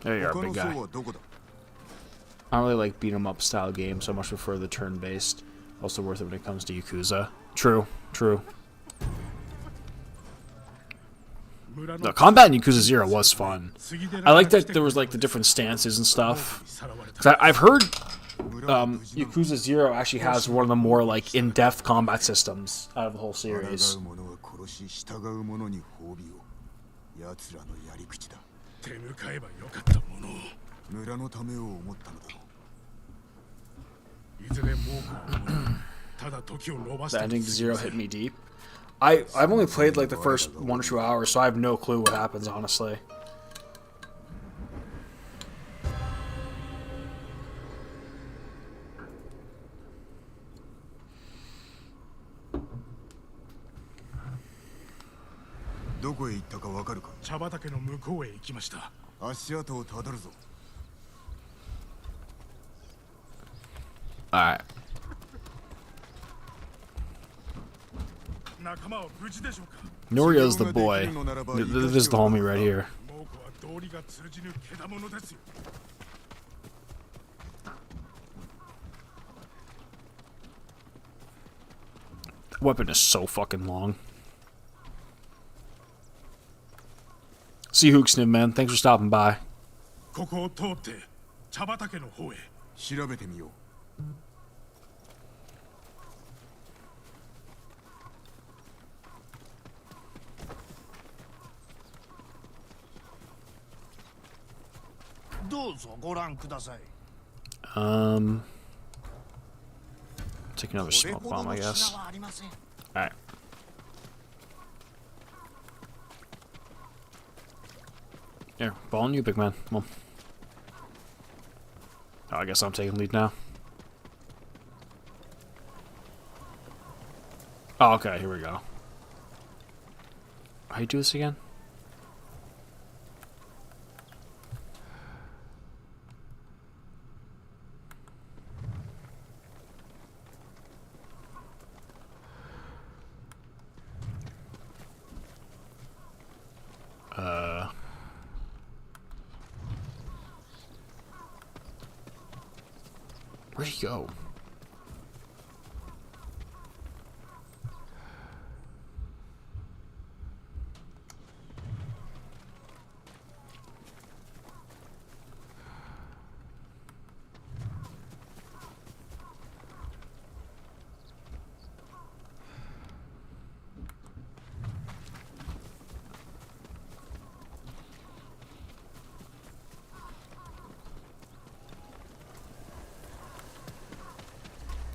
There you are, big guy. I don't really like beat 'em up style games, so I much prefer the turn-based. Also worth it when it comes to Yakuza. True, true. The combat in Yakuza 0 was fun. I like that there was like the different stances and stuff. 'Cause I've heard Yakuza 0 actually has one of the more like in-depth combat systems out of the whole series. The ending to 0 hit me deep. I've only played like the first 1 or 2 hours, so I have no clue what happens, honestly. Alright. Norio's the boy. This is the homie right here. That weapon is so fucking long. See you, Hooksnib, man. Thanks for stopping by. ここを通って茶畑の方へ調べてみよう。どうぞご覧ください。Take another smoke bomb, I guess. Alright. Here, ball on you, big man. Come on. Oh, I guess I'm taking lead now. Oh, okay, here we go. How you do this again? Where'd he go?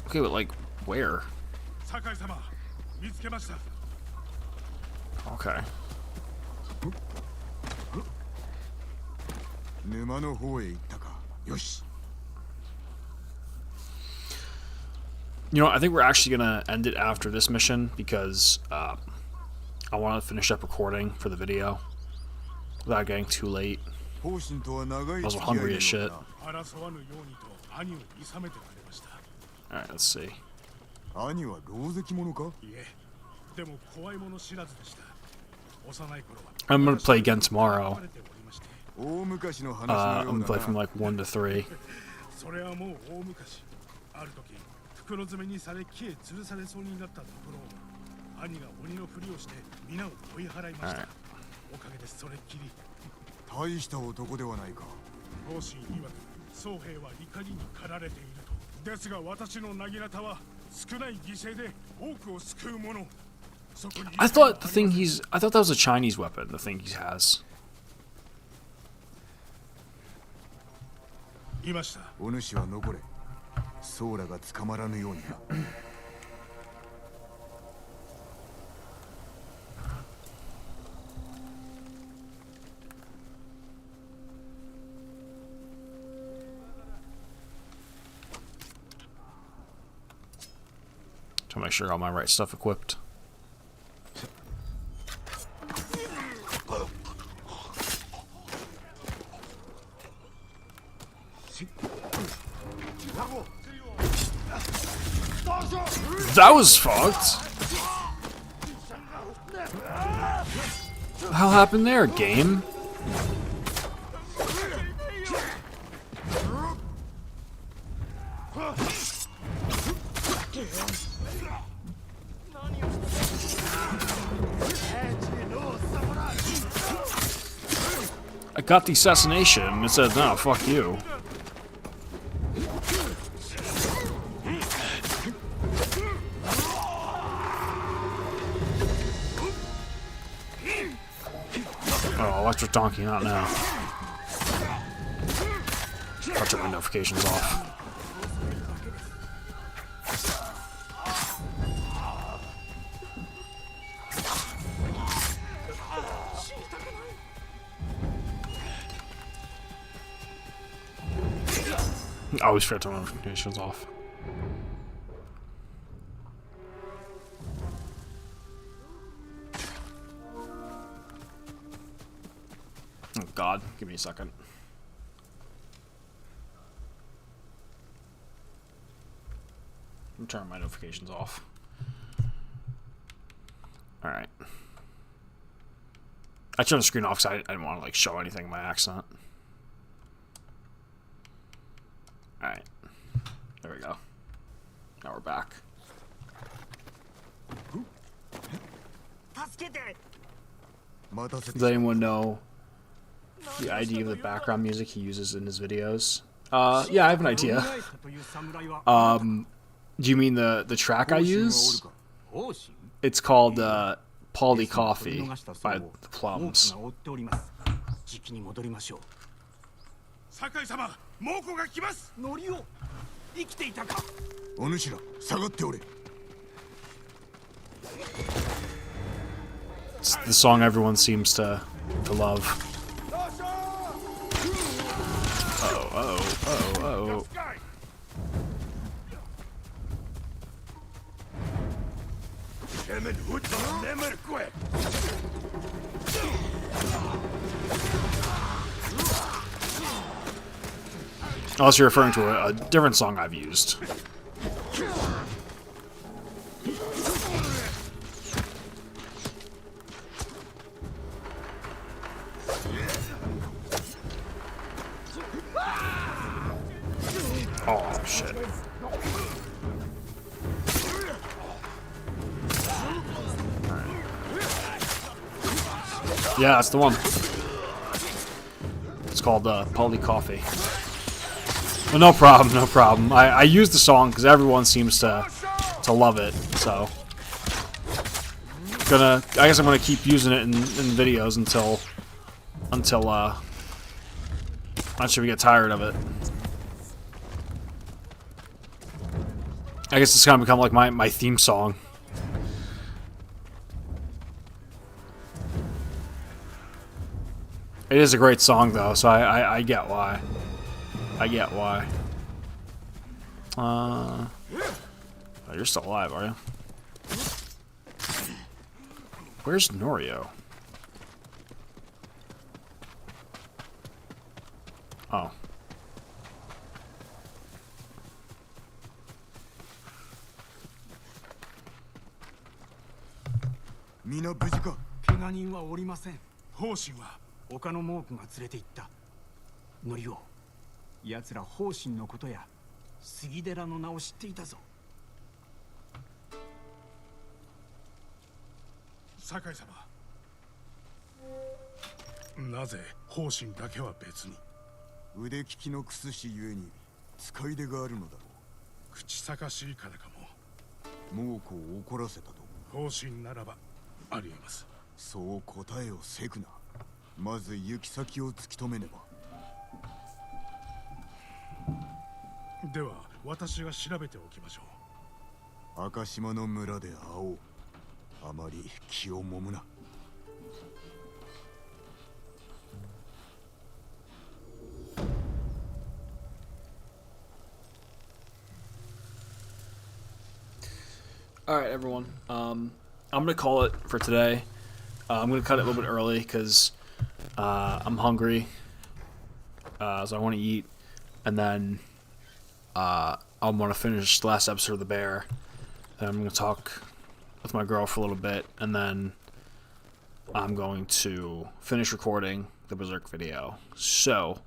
Okay, but like, where? Okay. You know, I think we're actually gonna end it after this mission because I want to finish up recording for the video without getting too late. I was hungry as shit. Alright, let's see. I'm gonna play again tomorrow. I'm gonna play from like 1 to 3. Alright. ですが私の薙刀は少ない犠牲で多くを救うもの。I thought that was a Chinese weapon, the thing he has. いました。お主は残れ。ソーラが捕まらぬようにな。To make sure I got my right stuff equipped. That was fucked. What the hell happened there, game? I got the assassination and it said, no, fuck you. Oh, electric donkey, not now. I'll turn my notifications off. I always forget to turn notifications off. Oh God, give me a second. I'm turning my notifications off. Alright. I turned the screen off because I didn't want to like show anything in my accent. Alright. There we go. Now we're back. Does anyone know the idea of the background music he uses in his videos? Yeah, I have an idea. Do you mean the track I use? It's called Polly Coffee by the Plums. 酒井様、猛虎が来ます。ノリオ、生きていたか。お主ら、下がっておれ。It's the song everyone seems to love. Oh. Unless you're referring to a different song I've used. Oh, shit. Yeah, that's the one. It's called Polly Coffee. Well, no problem, no problem. I use the song because everyone seems to love it, so I guess I'm gonna keep using it in videos until we get tired of it. I guess it's gonna become like my theme song. It is a great song though, so I get why. I get why. Oh, you're still alive, are you? Where's Norio? Oh. 皆無事か。怪我人はおりません。方針は他の猛虎が連れて行った。ノリオ、奴ら方針のことや杉寺の名を知っていたぞ。酒井様、なぜ方針だけは別に。腕利きのクス氏ゆえに使い出があるのだろう。口さかしいからかも。猛虎を怒らせたと。方針ならばありえます。そう答えをせくな。まず行き先を突き止めねば。では私が調べておきましょう。赤島の村で会おう。あまり気をもむな。Alright, everyone. I'm gonna call it for today. I'm gonna cut it a little bit early because I'm hungry. So I want to eat. And then I want to finish the last episode of The Bear. And I'm gonna talk with my girl for a little bit. And then I'm going to finish recording the Berserk video. So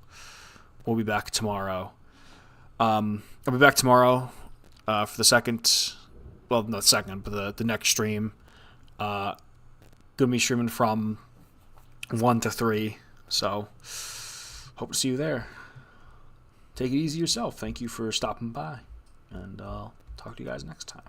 we'll be back tomorrow. I'll be back tomorrow for the second... Well, not second, but the next stream. Gonna be streaming from 1 to 3. So, hope to see you there. Take it easy yourself. Thank you for stopping by. And I'll talk to you guys next time.